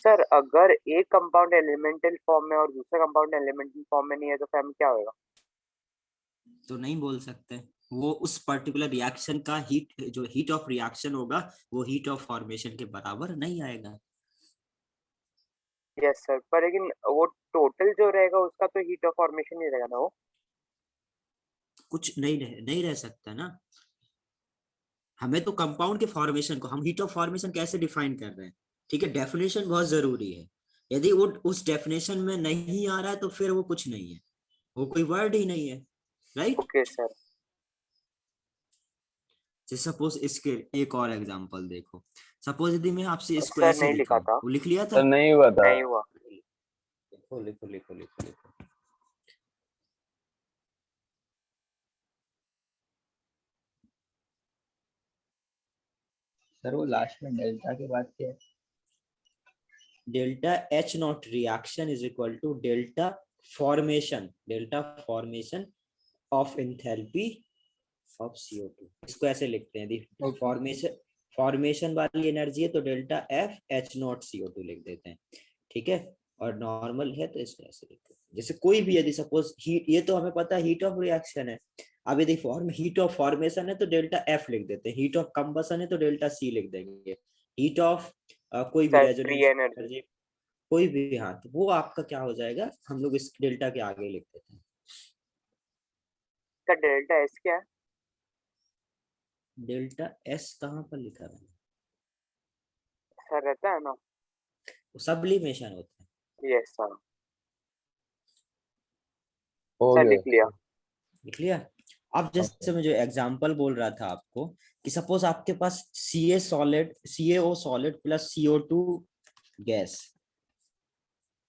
सर अगर एक कंपाउंड एलिमेंटल फॉर्म में और दूसरा कंपाउंड एलिमेंटल फॉर्म में नहीं है तो फिर क्या होगा? तो नहीं बोल सकते, वो उस पर्टिकुलर रिएक्शन का हीट ऑफ रिएक्शन होगा वो हीट ऑफ फॉर्मेशन के बराबर नहीं आएगा। यस सर, पर लेकिन वो टोटल जो रहेगा उसका तो हीट ऑफ फॉर्मेशन ही रहेगा ना, वो कुछ नहीं रह सकता ना। हमें तो कंपाउंड के फॉर्मेशन को हम हीट ऑफ फॉर्मेशन कैसे डिफाइन कर रहे हैं, ठीक है, डेफिनेशन बहुत जरूरी है। यदि वो उस डेफिनेशन में नहीं आ रहा है तो फिर वो कुछ नहीं है, वो कोई वर्ड ही नहीं है, राइट? Okay sir. जैसे सपोज इसके एक और एग्जांपल देखो, सपोज यदि मैं आपसे इसको सर ऐसे नहीं लिखा था, वो लिख लिया था, सर नहीं हुआ था। नहीं हुआ। लिखो लिखो लिखो लिखो लिखो। सर वो लास्ट में डेल्टा के बाद क्या है? Delta H not reaction is equal to delta formation of enthalpy of CO2। इसको ऐसे लिखते हैं, फॉर्मेशन वाली एनर्जी है तो delta F H not CO2 लिख देते हैं, ठीक है। और नॉर्मल है तो इसको ऐसे लिखते हैं। जैसे कोई भी यदि सपोज हीट, ये तो हमें पता है हीट ऑफ रिएक्शन है, अब यदि हीट ऑफ फॉर्मेशन है तो डेल्टा एफ लिख देते हैं, हीट ऑफ कंबसन है तो डेल्टा सी लिख देंगे, हीट ऑफ कोई भी सर रेजोनेंस फ्री एनर्जी। कोई भी, हाँ, तो वो आपका क्या हो जाएगा, हम लोग इस डेल्टा के आगे लिख देते हैं। सर डेल्टा एस क्या है? डेल्टा एस कहाँ पर लिखा है? सर रहता है ना, वो सब्लिमेशन होता है। Yes sir. हो सर गया। लिख लिया। लिख लिया। अब जैसे मैं जो एग्जांपल बोल रहा था आपको कि सपोज आपके पास CaO solid plus CO2 gas,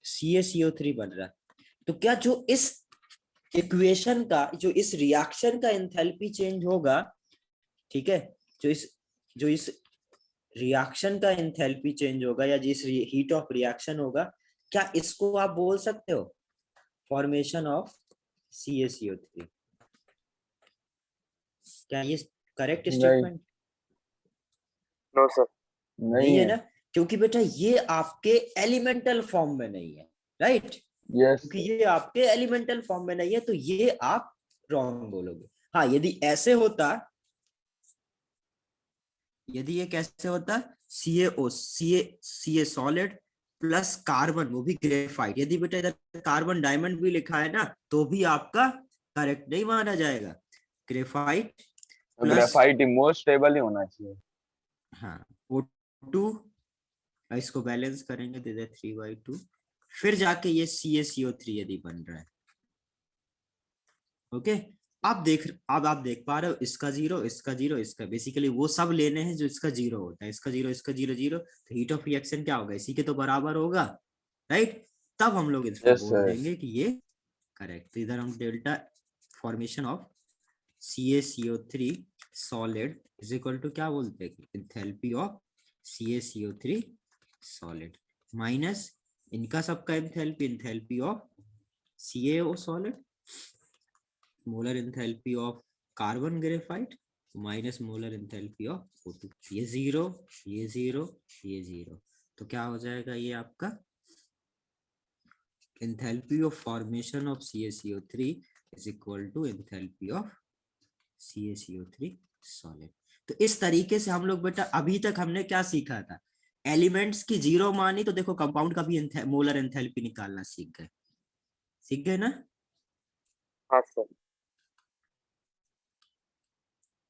CaCO3 बन रहा है, तो क्या जो इस इक्वेशन का, जो इस रिएक्शन का एंथैल्पी चेंज होगा, ठीक है, जो इस रिएक्शन का एंथैल्पी चेंज होगा या जिस हीट ऑफ रिएक्शन होगा, क्या इसको आप बोल सकते हो फॉर्मेशन ऑफ CaCO3? क्या ये करेक्ट स्टेटमेंट? No sir. नहीं है ना, क्योंकि बेटा ये आपके एलिमेंटल फॉर्म में नहीं है, राइट? यस। क्योंकि ये आपके एलिमेंटल फॉर्म में नहीं है तो ये आप रॉन्ग बोलोगे। हाँ, यदि ऐसे होता, यदि ये कैसे होता, Ca सॉलिड प्लस कार्बन, वो भी ग्रेफाइट, यदि बेटा इधर कार्बन डायमंड भी लिखा है ना तो भी आपका करेक्ट नहीं माना जाएगा। Graphite plus, graphite most stable ही होना चाहिए। हाँ, O2, इसको बैलेंस करेंगे तो इधर 3/2, फिर जाके ये CaCO3 यदि बन रहा है। ओके, अब आप देख पा रहे हो, इसका जीरो, इसका जीरो, इसका, बेसिकली वो सब लेने हैं जो इसका जीरो होता है, इसका जीरो, इसका जीरो, जीरो, तो हीट ऑफ रिएक्शन क्या होगा, इसी के तो बराबर होगा, राइट। तब हम लोग इसको यस बोल सर। देंगे कि ये करेक्ट। तो इधर हम delta formation of CaCO3 solid is equal to क्या बोलते हैं, enthalpy of CaCO3 solid minus इनका सबका enthalpy, enthalpy of CaO solid, molar enthalpy of carbon graphite minus molar enthalpy of O2। ये जीरो, ये जीरो, ये जीरो, तो क्या हो जाएगा ये आपका enthalpy of formation of CaCO3 is equal to enthalpy of CaCO3 solid. तो इस तरीके से हम लोग बेटा अभी तक हमने क्या सीखा था, एलिमेंट्स की जीरो मानी तो देखो कंपाउंड का भी मोलर एंथैल्पी निकालना सीख गए ना। हाँ सर।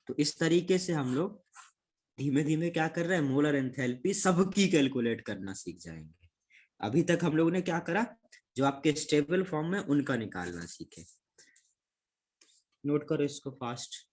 तो इस तरीके से हम लोग धीमे धीमे क्या कर रहे हैं, मोलर एंथैल्पी सबकी कैलकुलेट करना सीख जाएंगे। अभी तक हम लोग ने क्या करा, जो आपके स्टेबल फॉर्म में उनका निकालना सीखे। नोट करो इसको fast.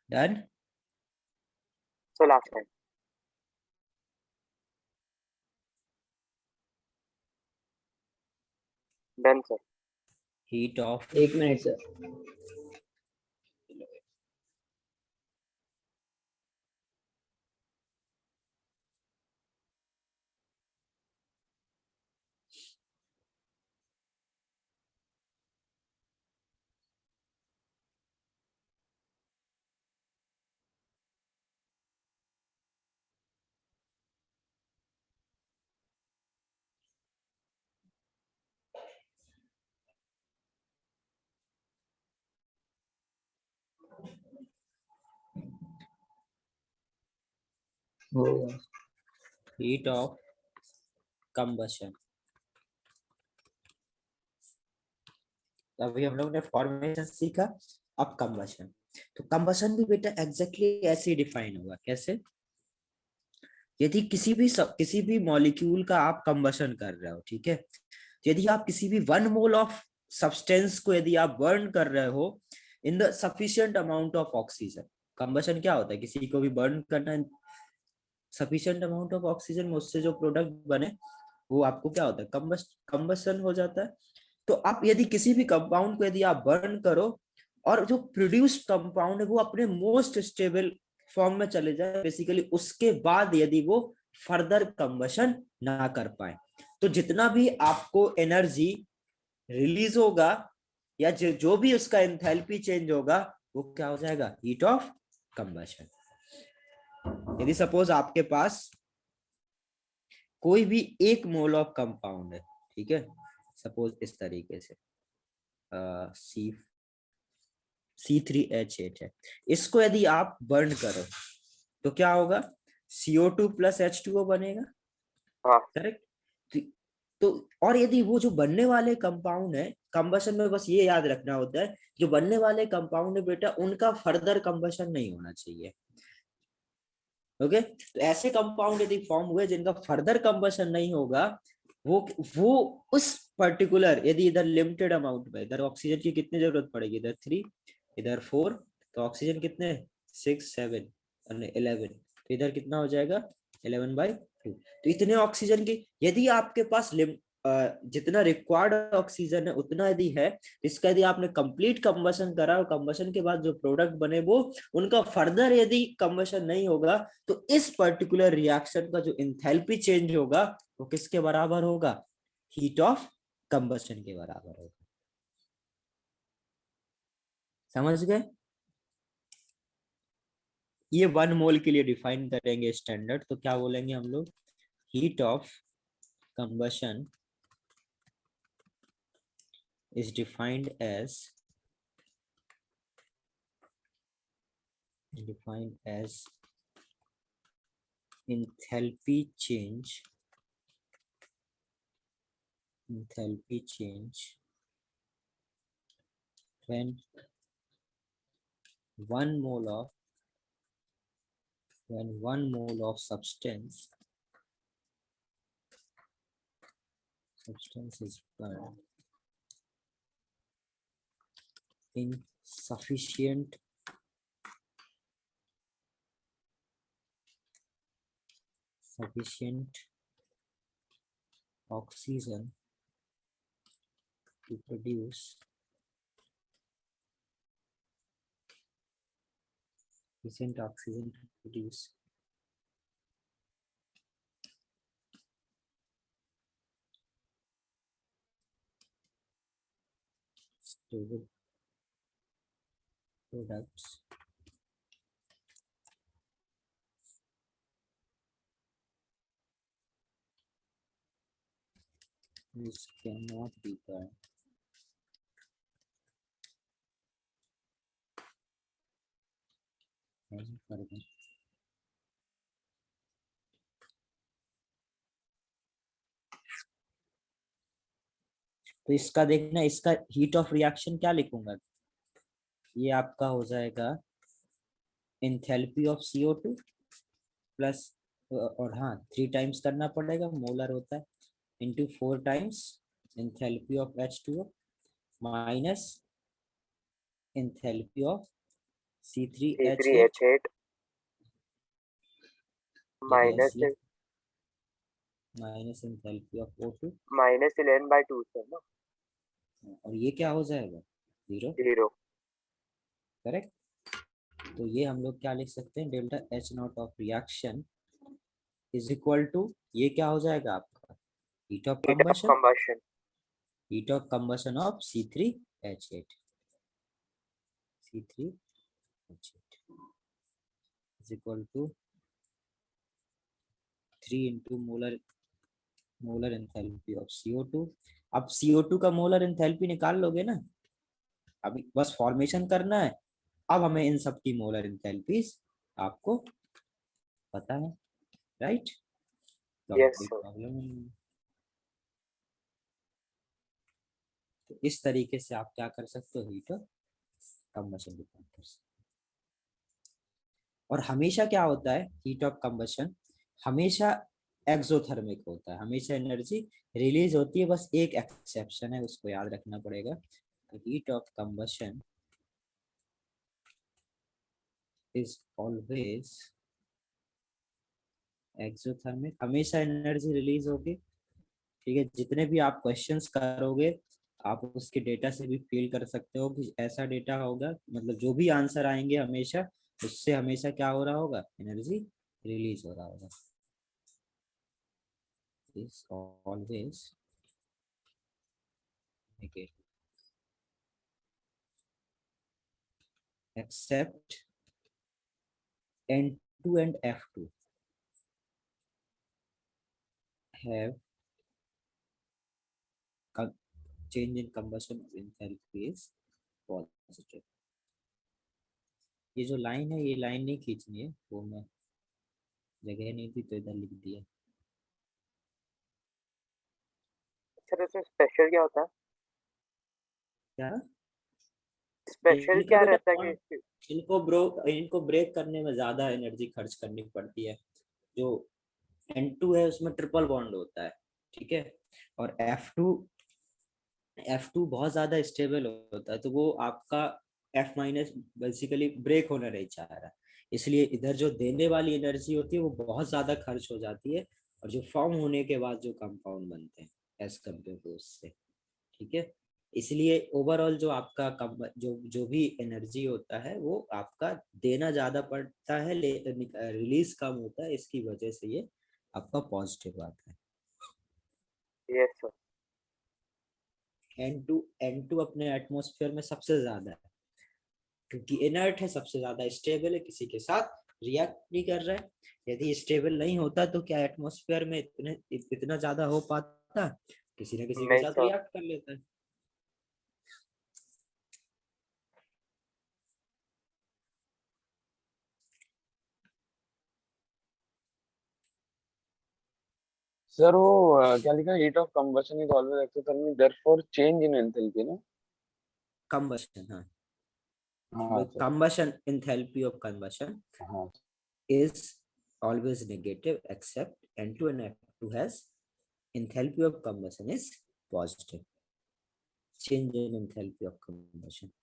Done. So last time done sir. Heat of 1 minute sir. हो गया। Heat of combustion. अभी हम लोग ने फॉर्मेशन सीखा, अब कंबशन। तो कंबशन भी बेटा एग्जैक्टली ऐसे ही डिफाइन होगा। कैसे, यदि किसी भी मॉलिक्यूल का आप कंबशन कर रहे हो, ठीक है, तो यदि आप किसी भी 1 मोल ऑफ सब्सटेंस को यदि आप बर्न कर रहे हो in the sufficient amount of oxygen, combustion क्या होता है, किसी को भी बर्न करना, सफिशिएंट अमाउंट ऑफ ऑक्सीजन में उससे जो प्रोडक्ट बने वो आपको क्या होता है, कंबशन हो जाता है। तो आप यदि किसी भी कंपाउंड को यदि आप बर्न करो और जो प्रोड्यूस्ड कंपाउंड है वो अपने मोस्ट स्टेबल फॉर्म में चले जाए, बेसिकली उसके बाद यदि वो फर्दर कंबशन ना कर पाए, तो जितना भी आपको एनर्जी रिलीज होगा या जो भी उसका एंथैल्पी चेंज होगा वो क्या हो जाएगा, हीट ऑफ कंबशन। यदि सपोज आपके पास कोई भी 1 मोल ऑफ कंपाउंड है, ठीक है, सपोज इस तरीके से C3H8 है, इसको यदि आप बर्न करो तो क्या होगा, CO2 प्लस H2O बनेगा, हाँ करेक्ट। तो और यदि वो जो बनने वाले कंपाउंड है, कंबशन में बस ये याद रखना होता है, जो बनने वाले कंपाउंड है बेटा उनका फर्दर कंबशन नहीं होना चाहिए। ओके, तो ऐसे कंपाउंड यदि फॉर्म हुए जिनका फर्दर कंबशन नहीं होगा, वो उस पर्टिकुलर, यदि इधर लिमिटेड अमाउंट में, इधर ऑक्सीजन की कितनी जरूरत पड़ेगी, इधर 3, इधर 4, तो ऑक्सीजन कितने 6, 7 और 11, तो इधर कितना हो जाएगा 11/2। तो इतने ऑक्सीजन की यदि आपके पास जितना रिक्वायर्ड ऑक्सीजन है उतना यदि है, इसका यदि आपने कंप्लीट कंबशन करा और कंबशन के बाद जो प्रोडक्ट बने वो उनका फर्दर यदि कंबशन नहीं होगा, तो इस पर्टिकुलर रिएक्शन का जो इंथैल्पी चेंज होगा वो किसके बराबर होगा? हीट ऑफ कंबशन के बराबर होगा। समझ गए? ये 1 मोल के लिए डिफाइन करेंगे स्टैंडर्ड, तो क्या बोलेंगे हम लोग? Heat of combustion is defined as enthalpy change when 1 mole of substance is burned in sufficient oxygen to produce stable products which cannot be burned as carbon. तो इसका देखना, इसका हीट ऑफ रिएक्शन क्या लिखूंगा? ये आपका हो जाएगा एंथैल्पी ऑफ CO2 प्लस, और हाँ 3 टाइम्स करना पड़ेगा, मोलर होता है, into 4 times enthalpy of H2O minus enthalpy of C3H8 C3H8 minus enthalpy of O2 -11/2 से ना, और ये क्या हो जाएगा? 0। करेक्ट। तो ये हम लोग क्या लिख सकते हैं? Delta H0 of reaction is equal to, ये क्या हो जाएगा आपका? Heat of combustion of C3H8 is equal to 3 into molar enthalpy of CO2। अब CO2 का मोलर एंथैल्पी निकाल लोगे ना, अभी बस फॉर्मेशन करना है। अब हमें इन सब की मोलर एंथैल्पीज आपको पता है, राइट? Yes, sir. प्रॉब्लम नहीं है। तो इस तरीके से आप क्या कर सकते हो? हीट ऑफ कंबशन डिफाइन कर सकते हो। और हमेशा क्या होता है? हीट ऑफ कंबशन हमेशा एक्सोथर्मिक होता है, हमेशा एनर्जी रिलीज होती है, बस एक एक्सेप्शन है, उसको याद रखना पड़ेगा। Heat of combustion is always exothermic, हमेशा एनर्जी रिलीज होगी। ठीक है, जितने भी आप क्वेश्चंस करोगे आप उसके डेटा से भी फील कर सकते हो कि ऐसा डेटा होगा, मतलब जो भी आंसर आएंगे हमेशा उससे हमेशा क्या हो रहा होगा? एनर्जी रिलीज हो रहा होगा। is always negative except N2 and F2 have change in combustion enthalpy is positive। ये जो लाइन है, ये लाइन नहीं खींचनी है, वो मैं जगह नहीं थी तो इधर लिख दिया। सर इसमें स्पेशल क्या होता है? क्या स्पेशल इनका क्या बेटा रहता है कौन, कि इनको ब्रेक करने में ज्यादा एनर्जी खर्च करनी पड़ती है। जो N2 है उसमें ट्रिपल बॉन्ड होता है, ठीक है, और F2 बहुत ज्यादा स्टेबल होता है, तो वो आपका F- बेसिकली ब्रेक होना नहीं चाह रहा, इसलिए इधर जो देने वाली एनर्जी होती है वो बहुत ज्यादा खर्च हो जाती है, और जो फॉर्म होने के बाद जो कंपाउंड बनते हैं एज कम्पेयर टू उससे, ठीक है। इसलिए ओवरऑल जो आपका जो भी एनर्जी होता है वो आपका देना ज्यादा पड़ता है, रिलीज कम होता है, इसकी वजह से ये आपका पॉजिटिव आता है। Yes sir. N2 अपने एटमॉस्फेयर में सबसे ज्यादा है, क्योंकि इनर्ट है, सबसे ज्यादा स्टेबल है, किसी के साथ रिएक्ट नहीं कर रहा है। यदि स्टेबल नहीं होता तो क्या एटमॉस्फेयर में इतना ज्यादा हो पाता, किसी न किसी के नहीं साथ सर। रिएक्ट कर लेता है। सर वो क्या लिखा, heat of combustion is always exothermic therefore change in enthalpy ना। कंबशन, हाँ, हाँ sir. combustion enthalpy of combustion हाँ is always negative except N2 and F2 has enthalpy of combustion is positive. Change in enthalpy of combustion.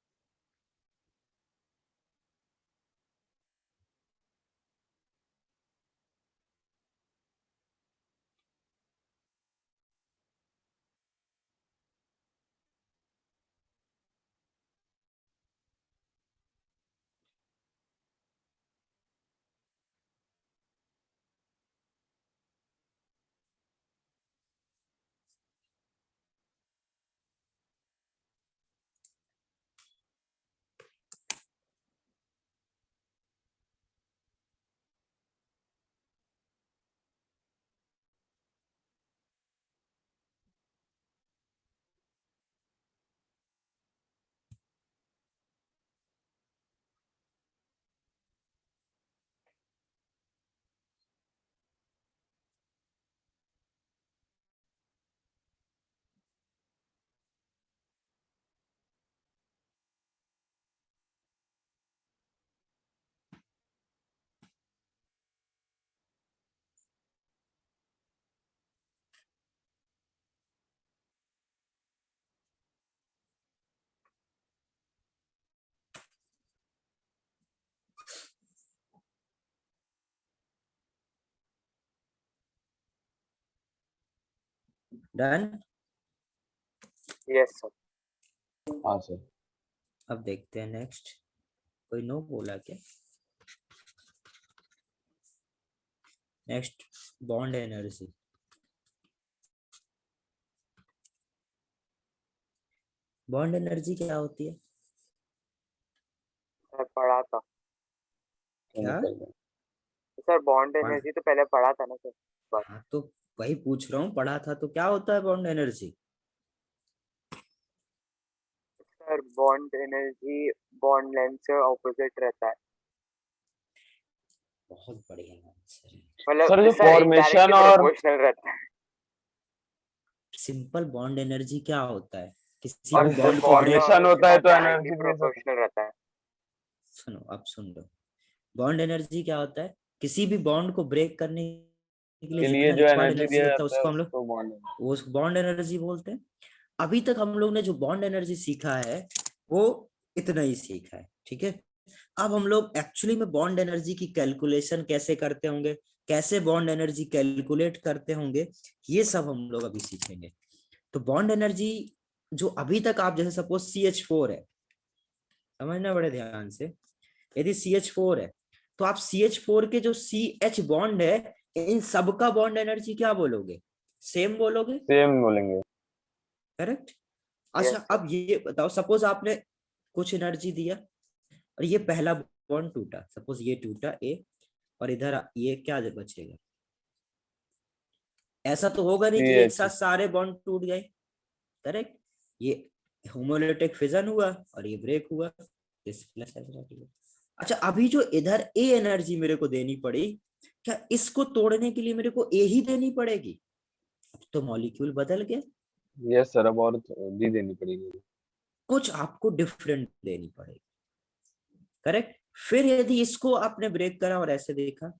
Done. Yes sir. हाँ sir. अब देखते हैं next. कोई no बोला क्या? Next, bond energy. Bond energy क्या होती है? सर पढ़ा था। क्या? सर बॉन्ड पढ़ा? एनर्जी तो पहले पढ़ा था ना सर। बस। हाँ तो वही पूछ रहा हूँ, पढ़ा था तो क्या होता है bond energy? Sir bond energy bond length से ऑपोजिट रहता है। बहुत बढ़िया आंसर है। मतलब सर जो सर फॉर्मेशन इनडायरेक्टली और प्रोपोर्शनल रहता है। सिंपल बॉन्ड एनर्जी क्या होता है? किसी और भी सर बॉन्ड को ब्रेक, फॉर्मेशन उसके होता है साथ तो डायरेक्टली एनर्जी रिलीज होती प्रोपोर्शनल रहता है। सुनो अब सुन लो। बॉन्ड एनर्जी क्या होता है? किसी भी बॉन्ड को ब्रेक करने के लिए है। के लिए जितना जो रिक्वायर्ड एनर्जी एनर्जी दिया लगता है जाता है उसको हम लोग उसको बॉन्ड। उस बॉन्ड एनर्जी बोलते हैं। अभी तक हम लोग ने जो बॉन्ड एनर्जी सीखा है वो इतना ही सीखा है, ठीक है। अब हम लोग एक्चुअली में बॉन्ड एनर्जी की कैलकुलेशन कैसे करते होंगे, कैसे बॉन्ड एनर्जी कैलकुलेट करते होंगे, ये सब हम लोग अभी सीखेंगे। तो बॉन्ड एनर्जी जो अभी तक आप जैसे सपोज CH4 है, समझना बड़े ध्यान से। यदि CH4 है तो आप CH4 के जो CH बॉन्ड है इन सबका बॉन्ड एनर्जी क्या बोलोगे? सेम बोलोगे, सेम बोलेंगे। करेक्ट। यस अच्छा सर। अब ये बताओ, सपोज आपने कुछ एनर्जी दिया और ये पहला बॉन्ड टूटा, सपोज ये टूटा A, और इधर ये क्या बचेगा? ऐसा तो होगा नहीं कि एक CH। साथ सारे बॉन्ड टूट गए, करेक्ट। ये होमोलिटिक फिजन हुआ और ये ब्रेक हुआ, इस प्लस। अच्छा अभी जो इधर ए एनर्जी मेरे को देनी पड़ी, क्या इसको तोड़ने के लिए मेरे को ए ही देनी पड़ेगी? अब तो मॉलिक्यूल बदल गया, यस सर, अब और भी देनी पड़ेगी। कुछ आपको डिफरेंट देनी पड़ेगी, करेक्ट। फिर यदि इसको आपने ब्रेक करा और ऐसे देखा,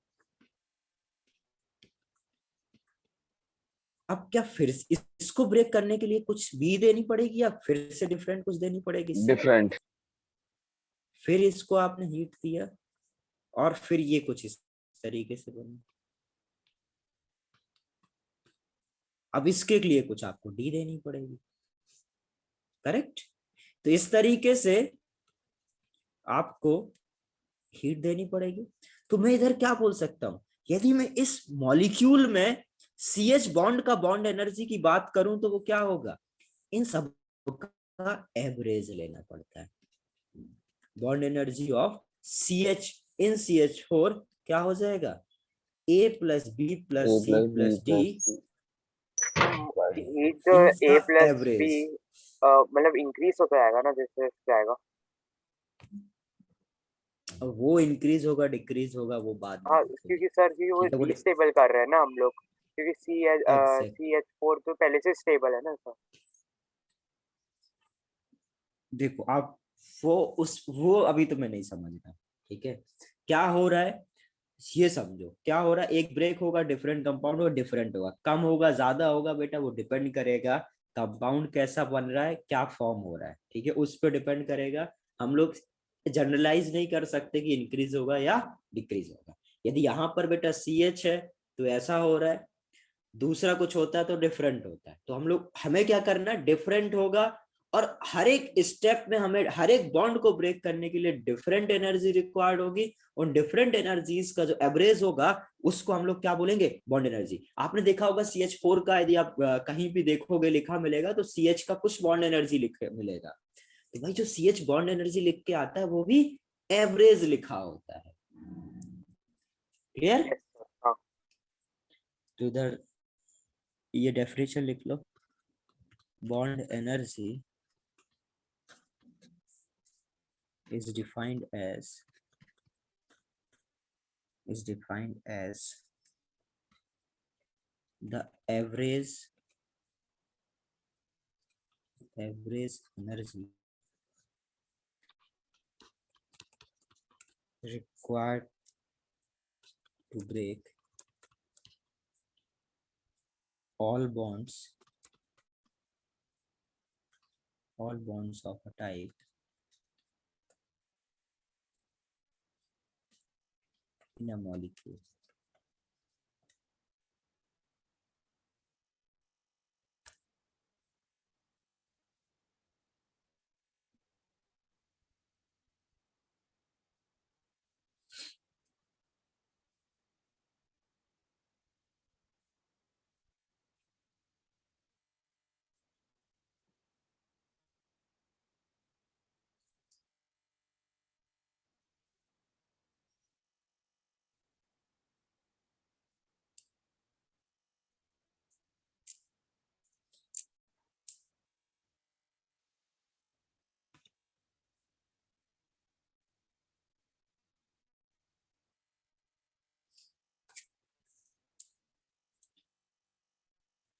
अब क्या फिर इसको ब्रेक करने के लिए कुछ भी देनी पड़ेगी या फिर से डिफरेंट कुछ देनी पड़ेगी इससे? डिफरेंट। फिर इसको आपने हीट दिया और फिर ये कुछ इस तरीके से बना। अब इसके लिए कुछ आपको डी देनी पड़ेगी, करेक्ट। तो इस तरीके से आपको हीट देनी पड़ेगी। तो मैं इधर क्या बोल सकता हूं, यदि मैं इस मॉलिक्यूल में सी एच बॉन्ड का बॉन्ड एनर्जी की बात करूं तो वो क्या होगा, इन सब का एवरेज लेना पड़ता है। Bond energy of C H in C H four क्या हो जाएगा, A plus B plus A C plus B plus D plus C heat जो इनका ए प्लस बी एवरेज। मतलब इंक्रीज होता जाएगा ना जैसे जाएगा। वो इंक्रीज होगा डिक्रीज होगा वो बाद में हाँ देखेंगे, क्योंकि सर क्योंकि वो ठीक है। वो रीस्टेबल कर रहे हैं ना हम लोग, क्योंकि एग्जैक्ट सी एच फोर तो पहले से स्टेबल है ना सर। देखो आप, वो अभी तो मैं नहीं समझ रहा, ठीक है। क्या हो रहा है ये समझो, क्या हो रहा है, एक ब्रेक होगा डिफरेंट कंपाउंड होगा, डिफरेंट होगा, कम होगा ज्यादा होगा, बेटा वो डिपेंड करेगा कंपाउंड कैसा बन रहा है, क्या फॉर्म हो रहा है, ठीक है, उस पर डिपेंड करेगा। हम लोग जनरलाइज नहीं कर सकते कि इंक्रीज होगा या डिक्रीज होगा। यदि यहाँ पर बेटा सी एच है तो ऐसा हो रहा है, दूसरा कुछ होता है तो डिफरेंट होता है। तो हम लोग, हमें क्या करना है, डिफरेंट होगा, और हर एक स्टेप में हमें हर एक बॉन्ड को ब्रेक करने के लिए डिफरेंट एनर्जी रिक्वायर्ड होगी। और डिफरेंट एनर्जीज का जो एवरेज होगा उसको हम लोग क्या बोलेंगे, बॉन्ड एनर्जी। आपने देखा होगा सी एच फोर का, यदि आप कहीं भी देखोगे लिखा मिलेगा तो सी एच का कुछ बॉन्ड एनर्जी लिखे मिलेगा, तो भाई जो सी एच बॉन्ड एनर्जी लिख के आता है वो भी एवरेज लिखा होता है। क्लियर। यस सर हाँ। तो इधर ये डेफिनेशन लिख लो, bond energy is defined as the average energy required to break all bonds of a type in a molecule।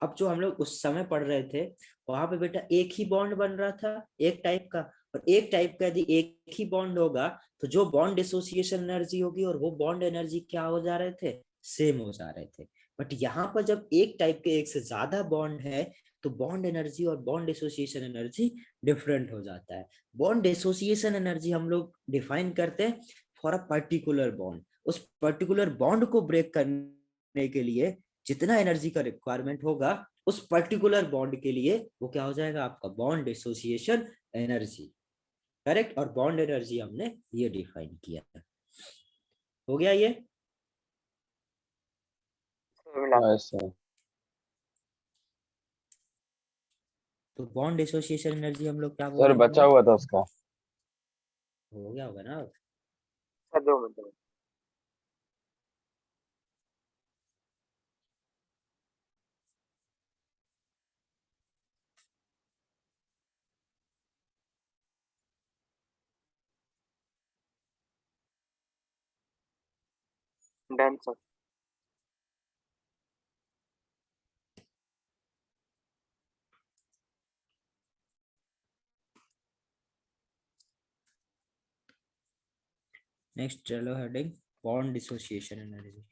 अब जो हम लोग उस समय पढ़ रहे थे वहां पे बेटा एक ही बॉन्ड बन रहा था एक टाइप का, और एक टाइप का यदि एक ही बॉन्ड होगा तो जो बॉन्ड एसोसिएशन एनर्जी होगी और वो बॉन्ड एनर्जी क्या हो जा रहे थे, सेम हो जा रहे थे। बट यहाँ पर जब एक टाइप के एक से ज्यादा बॉन्ड है तो बॉन्ड एनर्जी और बॉन्ड एसोसिएशन एनर्जी डिफरेंट हो जाता है। बॉन्ड एसोसिएशन एनर्जी हम लोग डिफाइन करते हैं फॉर अ पर्टिकुलर बॉन्ड, उस पर्टिकुलर बॉन्ड को ब्रेक करने के लिए जितना एनर्जी का रिक्वायरमेंट होगा उस पर्टिकुलर बॉन्ड के लिए वो क्या हो जाएगा आपका, बॉन्ड एसोसिएशन एनर्जी। करेक्ट। और बॉन्ड एनर्जी हमने ये डिफाइन किया, हो गया ये। मिला हाँ सर। ऐसा। तो बॉन्ड एसोसिएशन एनर्जी हम लोग क्या सर बोलेंगे, बचा हुआ था उसका। हो गया होगा ना। Sir 2 minute. Done sir. Next चलो heading, bond association energy.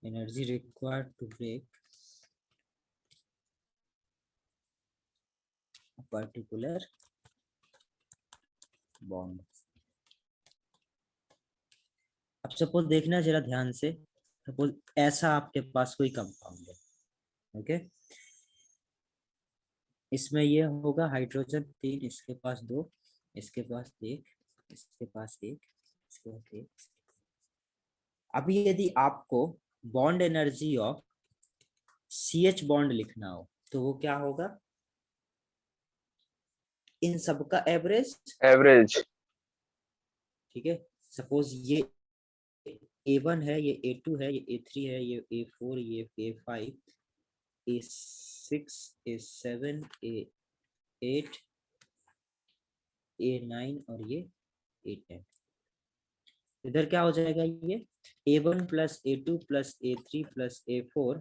energy required to break a particular bond. अब सपोज देखना जरा ध्यान से, सपोज ऐसा आपके पास कोई कंपाउंड है, ओके, इसमें ये होगा हाइड्रोजन 3, इसके पास 2, इसके पास 1, इसके पास 1, इसके पास 1। अभी यदि आपको bond energy of CH bond लिखना हो तो वो क्या होगा, इन सबका एवरेज, एवरेज। ठीक है। सपोज ये A1 है, ये A2 है, ये A3 है, ये A4, ये A5, A6, A7, A8, A9 और ये A10। इधर क्या हो जाएगा, ये A1 plus A2 plus A3 plus A4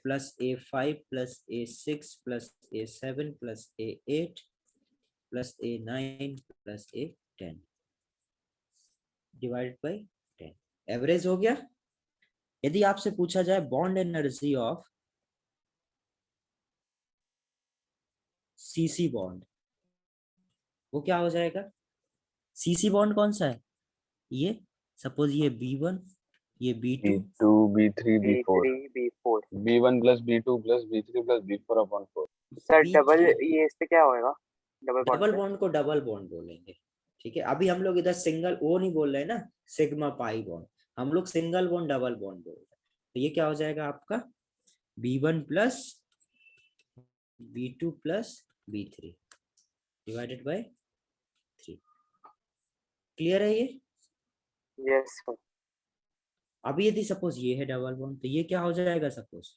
plus A5 plus A6 plus A7 plus A8 plus A9 plus A10 divided by 10, average हो गया। यदि आपसे पूछा जाए bond energy of CC bond, वो क्या हो जाएगा, CC बॉन्ड कौन सा है, ये सपोज ये B1, ये B2, B2 B3 B4 B3 B4 B1 plus B2 plus B3 plus B4 upon 4। Sir B3 double ये इससे क्या होएगा, डबल बॉन्ड डबल पे? बॉन्ड को डबल बॉन्ड बोलेंगे, ठीक है। अभी हम लोग इधर सिंगल वो नहीं बोल रहे हैं ना, सिग्मा पाई बॉन्ड, हम लोग सिंगल बॉन्ड डबल बॉन्ड बोल रहे हैं। तो ये क्या हो जाएगा आपका B1 plus B2 plus B3 divided by 3। Clear है ये। Yes sir. अभी यदि सपोज ये है डबल बॉन्ड तो ये क्या हो जाएगा, सपोज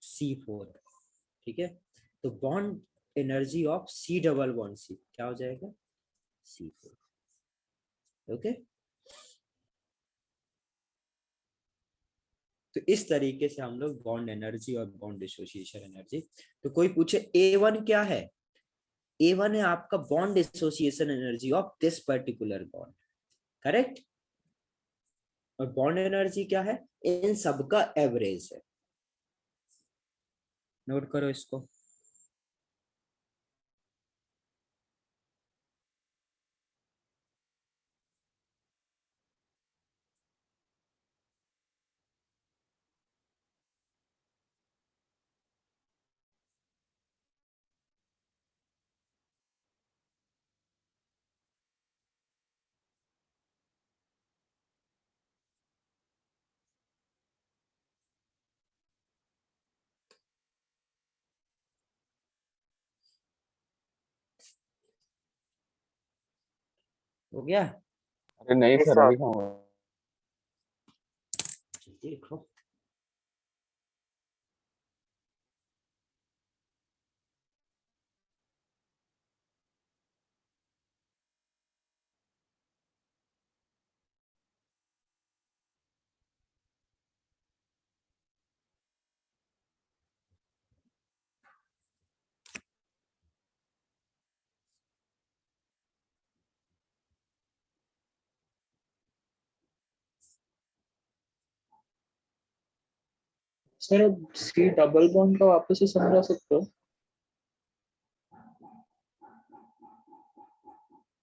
C4, ठीक है। तो bond energy of C double bond C क्या हो जाएगा, C4, ओके। तो इस तरीके से हम लोग बॉन्ड एनर्जी और बॉन्ड डिसोसिएशन एनर्जी, तो कोई पूछे A1 क्या है, A1 है आपका bond dissociation energy of this particular bond, correct. और बॉन्ड एनर्जी क्या है, इन सबका एवरेज है, नोट करो इसको। हो गया, अरे नहीं Yes, सर, sir. अभी कहाँ हुआ? देखो सर अब सी डबल बॉन्ड का वापस से समझा सकते हो?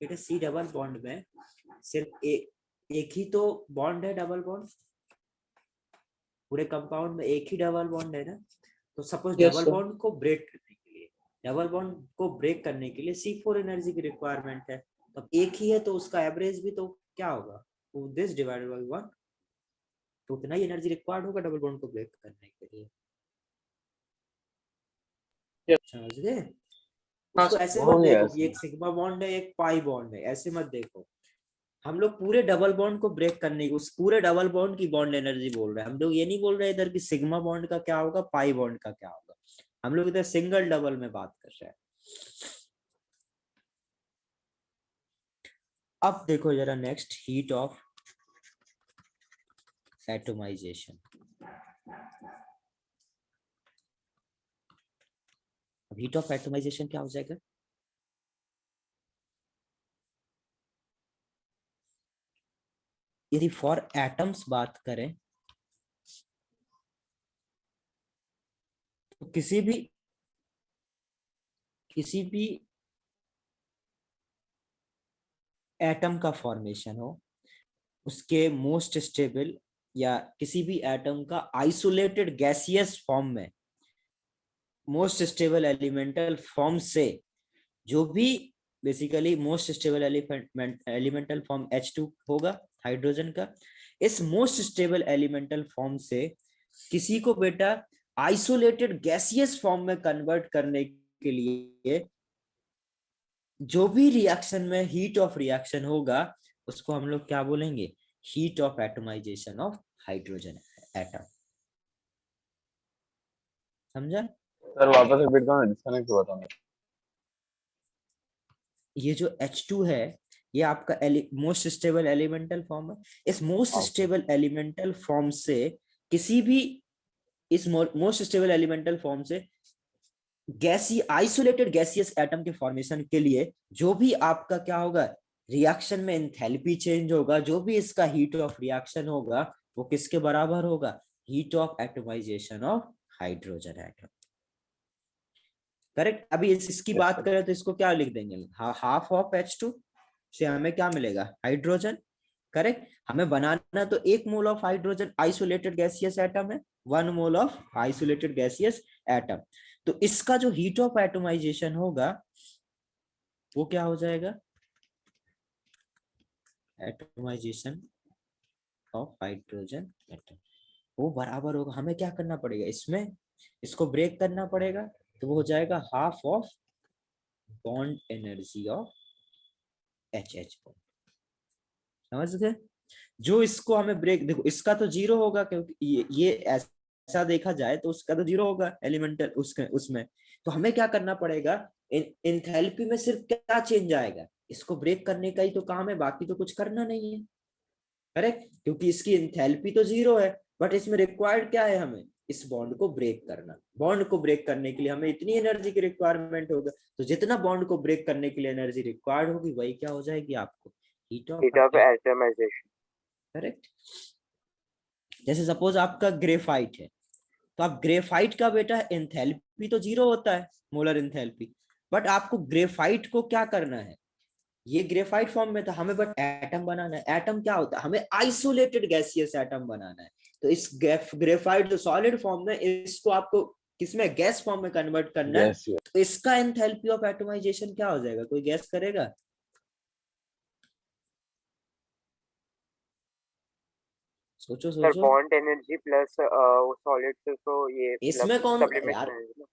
बेटा C डबल बॉन्ड में सिर्फ एक ही तो बॉन्ड है, डबल बॉन्ड, पूरे कंपाउंड में एक ही डबल बॉन्ड है ना। तो suppose Yes, double sir. Bond को ब्रेक करने के लिए, डबल बॉन्ड को ब्रेक करने के लिए C4 एनर्जी की रिक्वायरमेंट है। तो एक ही है तो उसका एवरेज भी तो क्या होगा, दिस डिवाइडेड बाय 1, तो उतना ही एनर्जी रिक्वायर्ड होगा डबल बॉन्ड को ब्रेक करने के लिए, Yes. समझ गए। हाँ उसको सर। ऐसे हो मत गया देखो कि सर। एक सिग्मा बॉन्ड है एक पाई बॉन्ड है, ऐसे मत देखो। हम लोग पूरे डबल बॉन्ड को ब्रेक करने की, उस पूरे डबल बॉन्ड की बॉन्ड एनर्जी बोल रहे हैं हम लोग, ये नहीं बोल रहे इधर कि सिग्मा बॉन्ड का क्या होगा, पाई बॉन्ड का क्या होगा। हम लोग इधर सिंगल डबल में बात कर रहे हैं। अब देखो जरा next, heat of atomization. Heat of atomization क्या हो जाएगा, यदि फॉर एटम्स बात करें तो किसी भी एटम का फॉर्मेशन हो, उसके मोस्ट स्टेबल या किसी भी एटम का आइसोलेटेड गैसियस फॉर्म में मोस्ट स्टेबल एलिमेंटल फॉर्म से जो भी basically most stable elemental form H2 होगा हाइड्रोजन का, इस मोस्ट स्टेबल एलिमेंटल फॉर्म से किसी को बेटा आइसोलेटेड गैसियस फॉर्म में कन्वर्ट करने के लिए जो भी रिएक्शन में हीट ऑफ रिएक्शन होगा उसको हम लोग क्या बोलेंगे, heat of atomization of hydrogen atom. समझा? सर वापस रिपीट करना, डिस्कनेक्ट हुआ था मैं। ये जो H2 है ये आपका मोस्ट स्टेबल एलिमेंटल फॉर्म है। इस most Okay. Stable elemental form से किसी भी इस मोस्ट स्टेबल एलिमेंटल फॉर्म से गैसी आइसोलेटेड गैसियस एटम के फॉर्मेशन के लिए जो भी आपका क्या होगा, रिएक्शन में एंथैल्पी चेंज होगा, जो भी इसका हीट ऑफ रिएक्शन होगा वो किसके बराबर होगा, heat of atomization of hydrogen atom. Correct? अभी इसकी Yes, बात sir. करें तो इसको क्या लिख देंगे, हाफ ऑफ H2 से हमें क्या मिलेगा, हाइड्रोजन। करेक्ट? हमें बनाना तो 1 mole of hydrogen isolated gaseous atom है, 1 mole of isolated gaseous atom. तो इसका जो हीट ऑफ एटमाइजेशन होगा वो क्या हो जाएगा, एटमाइजेशन ऑफ हाइड्रोजन एटम, वो बराबर होगा, हमें क्या करना पड़ेगा, इसमें इसको ब्रेक करना पड़ेगा, तो वो हो जाएगा half of bond energy of HH bond. समझ गए? जो इसको हमें ब्रेक, देखो इसका तो जीरो होगा क्योंकि ये ऐसा देखा जाए तो उसका तो जीरो होगा एलिमेंटल उसमें। तो हमें क्या करना पड़ेगा, एंथैल्पी में सिर्फ क्या चेंज आएगा, इसको ब्रेक करने का ही तो काम है, बाकी तो कुछ करना नहीं है। करेक्ट? क्योंकि इसकी एंथैल्पी तो जीरो है, बट इसमें रिक्वायर्ड क्या है, हमें इस बॉन्ड को ब्रेक करना। बॉन्ड को ब्रेक करने के लिए हमें इतनी एनर्जी की रिक्वायरमेंट होगा, तो जितना बॉन्ड को ब्रेक करने के लिए एनर्जी रिक्वायर्ड होगी वही क्या हो जाएगी आपको, heat heat of. Of atomization. Correct? जैसे सपोज आपका ग्रेफाइट है, तो आप ग्रेफाइट का बेटा एंथैल्पी तो जीरो होता है, मोलर एंथैल्पी, बट आपको ग्रेफाइट को क्या करना है, ये ग्रेफाइट फॉर्म में था, हमें बट एटम बनाना है। एटम क्या होता है, हमें आइसोलेटेड गैसियस एटम बनाना है। तो इस ग्रेफाइट जो सॉलिड फॉर्म में, इसको आपको किसमें, गैस फॉर्म में कन्वर्ट करना है। Yes, yes. तो इसका एंथैल्पी ऑफ एटमाइजेशन क्या हो जाएगा, कोई गैस करेगा? सोचो सर सोचो। बॉन्ड एनर्जी प्लस वो सॉलिड से तो ये इसमें प्लस कौन सब्लिमेशन यार, एनर्जी ना।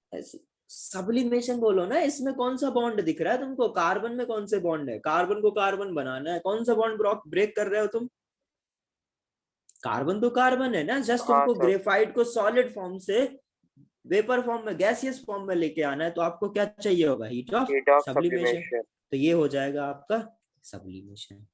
सब्लिमेशन बोलो ना, इसमें कौन सा बॉन्ड दिख रहा है तुमको, कार्बन में कौन से बॉन्ड है, कार्बन को कार्बन बनाना है, कौन सा बॉन्ड ब्रेक कर रहे हो तुम, कार्बन तो कार्बन है ना, जस्ट हाँ तुमको सर। ग्रेफाइट को सॉलिड फॉर्म से वेपर फॉर्म में, गैसियस फॉर्म में लेके आना है, तो आपको क्या चाहिए होगा, heat of heat of sublimation. Sublimation. तो ये हो जाएगा आपका सब्लिमेशन।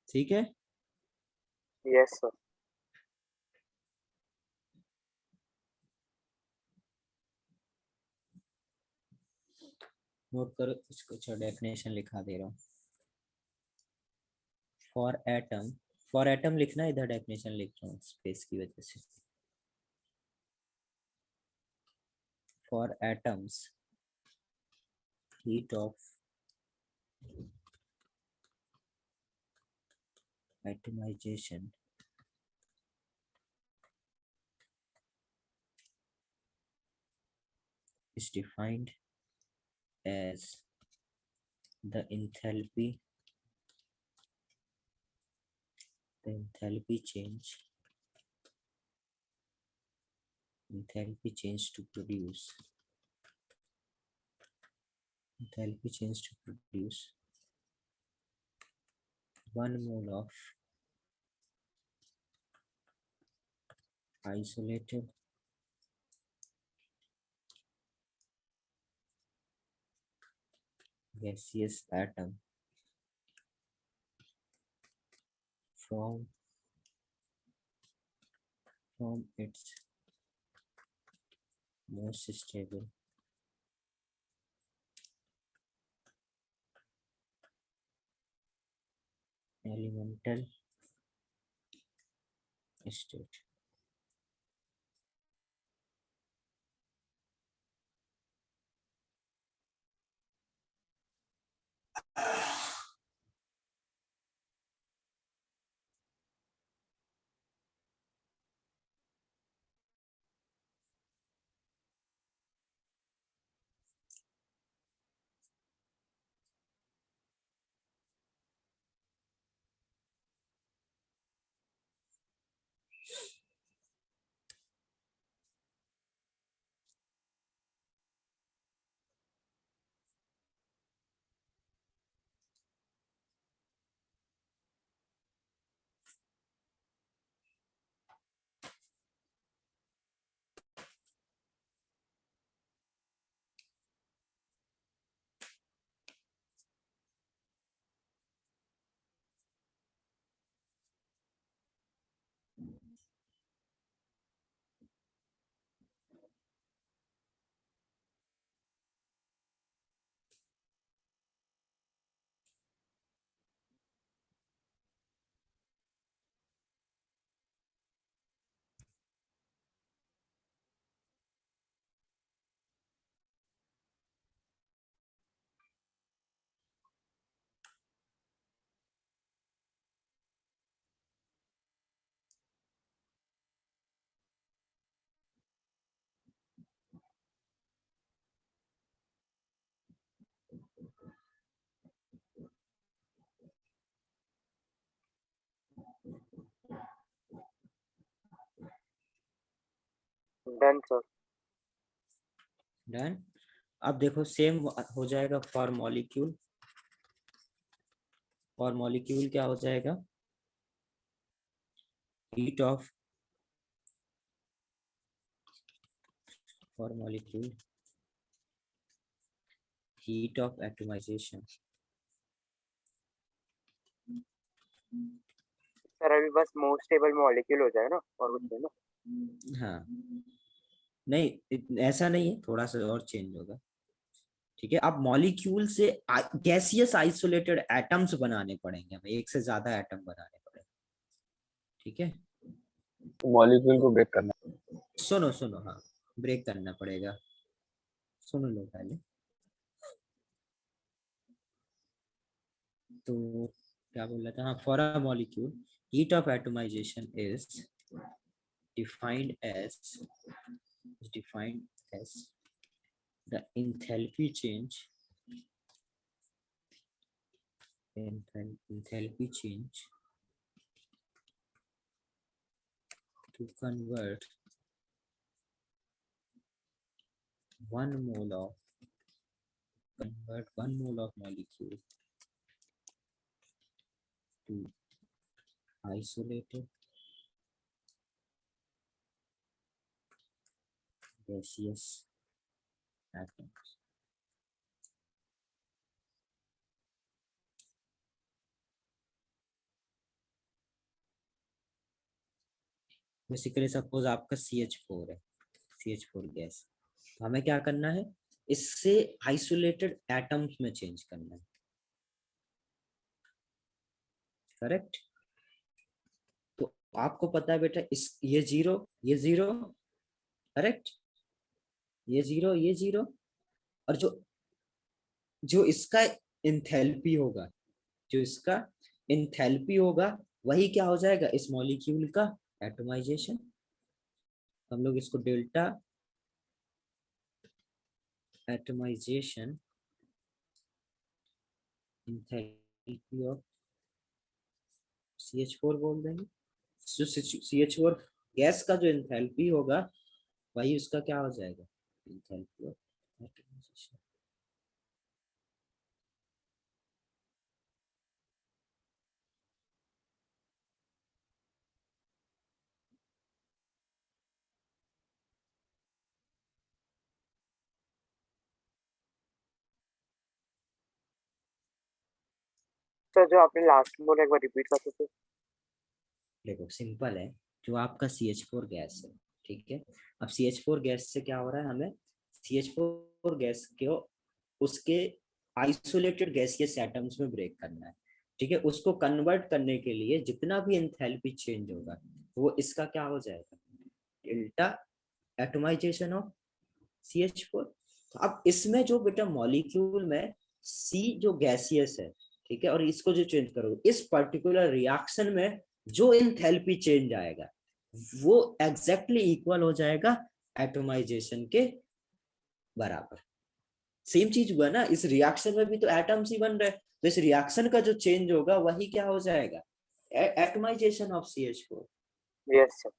ठीक है? Yes sir. नोट करो इसको, अच्छा डेफिनेशन लिखा दे रहा हूँ। फॉर एटम लिखना, इधर डेफिनेशन लिख रहा हूँ स्पेस की वजह से। For atoms heat of atomization is defined as the enthalpy change to produce 1 mole of isolated gaseous atom from from its most stable elemental state. Done sir. Done. अब देखो सेम हो जाएगा फॉर मॉलिक्यूल। फॉर मॉलिक्यूल क्या हो जाएगा? Heat of for molecule heat of atomization. Sir अभी बस most stable molecule हो जाए ना, और कुछ नहीं ना। हाँ नहीं ऐसा नहीं है, थोड़ा सा और चेंज होगा। ठीक है, अब मॉलिक्यूल से गैसियस आइसोलेटेड एटम्स बनाने पड़ेंगे, हमें एक से ज्यादा एटम बनाने पड़ेंगे। ठीक है, मॉलिक्यूल को ब्रेक करना। सुनो सुनो, हाँ ब्रेक करना पड़ेगा। सुनो लो पहले तो क्या बोल रहा था? हाँ, for a molecule heat of atomization is defined as the enthalpy change to convert 1 mole of molecule to isolated gaseous atoms. Basically suppose आपका CH4 है, CH4 गैस, तो हमें क्या करना है? इससे आइसोलेटेड एटम्स में चेंज करना है। करेक्ट? तो आपको पता है बेटा, इस ये जीरो, करेक्ट, ये जीरो, और जो जो इसका इंथैल्पी होगा, वही क्या हो जाएगा? इस मॉलिक्यूल का एटमाइजेशन। हम लोग इसको delta atomisation enthalpy of CH4 बोल देंगे। CH4 गैस का जो इंथैल्पी होगा वही उसका क्या हो जाएगा? Enthalpy of atomization. सर जो आपने लास्ट बोला एक बार रिपीट कर सकते हो? देखो सिंपल है, जो आपका CH4 गैस है, ठीक है। अब CH4 गैस से क्या हो रहा है, हमें CH4 गैस को उसके आइसोलेटेड गैसियस एटम्स में ब्रेक करना है, ठीक है। उसको कन्वर्ट करने के लिए जितना भी एंथैल्पी चेंज होगा वो इसका क्या हो जाएगा, डेल्टा एटमाइजेशन ऑफ CH4। तो अब इसमें जो बेटा मॉलिक्यूल में C जो गैसियस है, ठीक है, और इसको जो चेंज करोगे इस पर्टिकुलर रिएक्शन में जो एंथैल्पी चेंज आएगा वो एग्जैक्टली इक्वल हो जाएगा एटमाइजेशन के बराबर। सेम चीज हुआ ना, इस रिएक्शन में भी तो एटम्स ही बन रहे, तो इस रिएक्शन का जो चेंज होगा वही क्या हो जाएगा, atomization of CH4। Yes sir.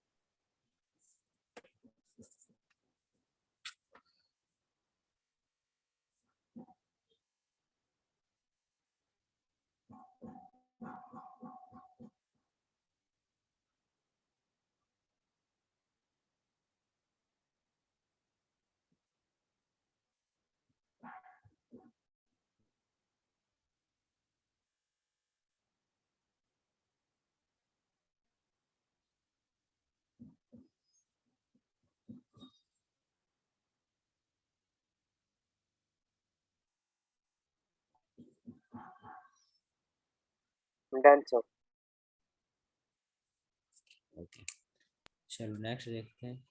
Done sir. Okay, चलो नेक्स्ट देखते हैं।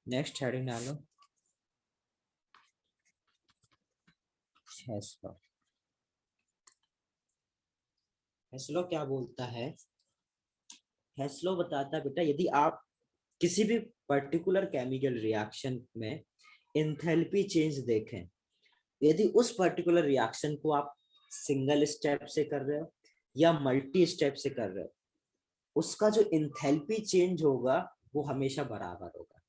नेक्स्ट हेडिंग डालो, हेस्लो। हेस्लो क्या बोलता है, हेस्लो बताता है बेटा यदि आप किसी भी पर्टिकुलर केमिकल रिएक्शन में एंथैल्पी चेंज देखें, यदि उस पर्टिकुलर रिएक्शन को आप सिंगल स्टेप से कर रहे हो या मल्टी स्टेप से कर रहे हो, उसका जो एंथैल्पी चेंज होगा वो हमेशा बराबर होगा।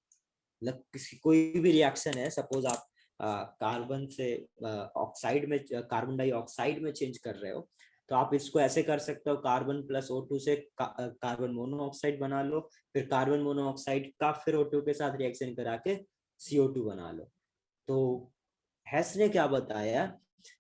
मतलब किसी कोई भी रिएक्शन है, सपोज आप कार्बन से ऑक्साइड में, कार्बन डाइऑक्साइड में चेंज कर रहे हो, तो आप इसको ऐसे कर सकते हो, कार्बन प्लस O2 से कार्बन मोनोऑक्साइड बना लो, फिर कार्बन मोनोऑक्साइड का फिर O2 के साथ रिएक्शन करा के CO2 बना लो। तो हेस ने क्या बताया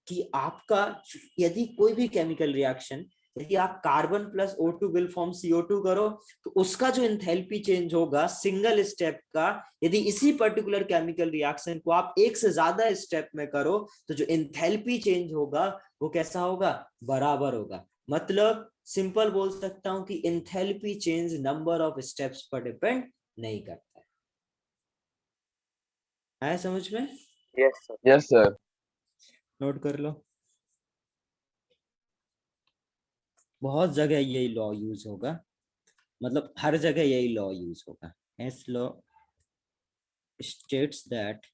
कि आपका यदि कोई भी केमिकल रिएक्शन, यदि आप carbon plus O2 will form CO2 करो, तो उसका जो एंथैल्पी चेंज होगा सिंगल स्टेप का, यदि इसी पर्टिकुलर केमिकल रिएक्शन को आप एक से ज्यादा स्टेप में करो तो जो एंथैल्पी चेंज होगा वो कैसा होगा, बराबर होगा। मतलब सिंपल बोल सकता हूं कि enthalpy change number of steps पर डिपेंड नहीं करता है समझ में? Yes sir. Yes sir. Note कर लो, बहुत जगह यही लॉ यूज होगा, मतलब हर जगह यही लॉ यूज होगा। हेस law states that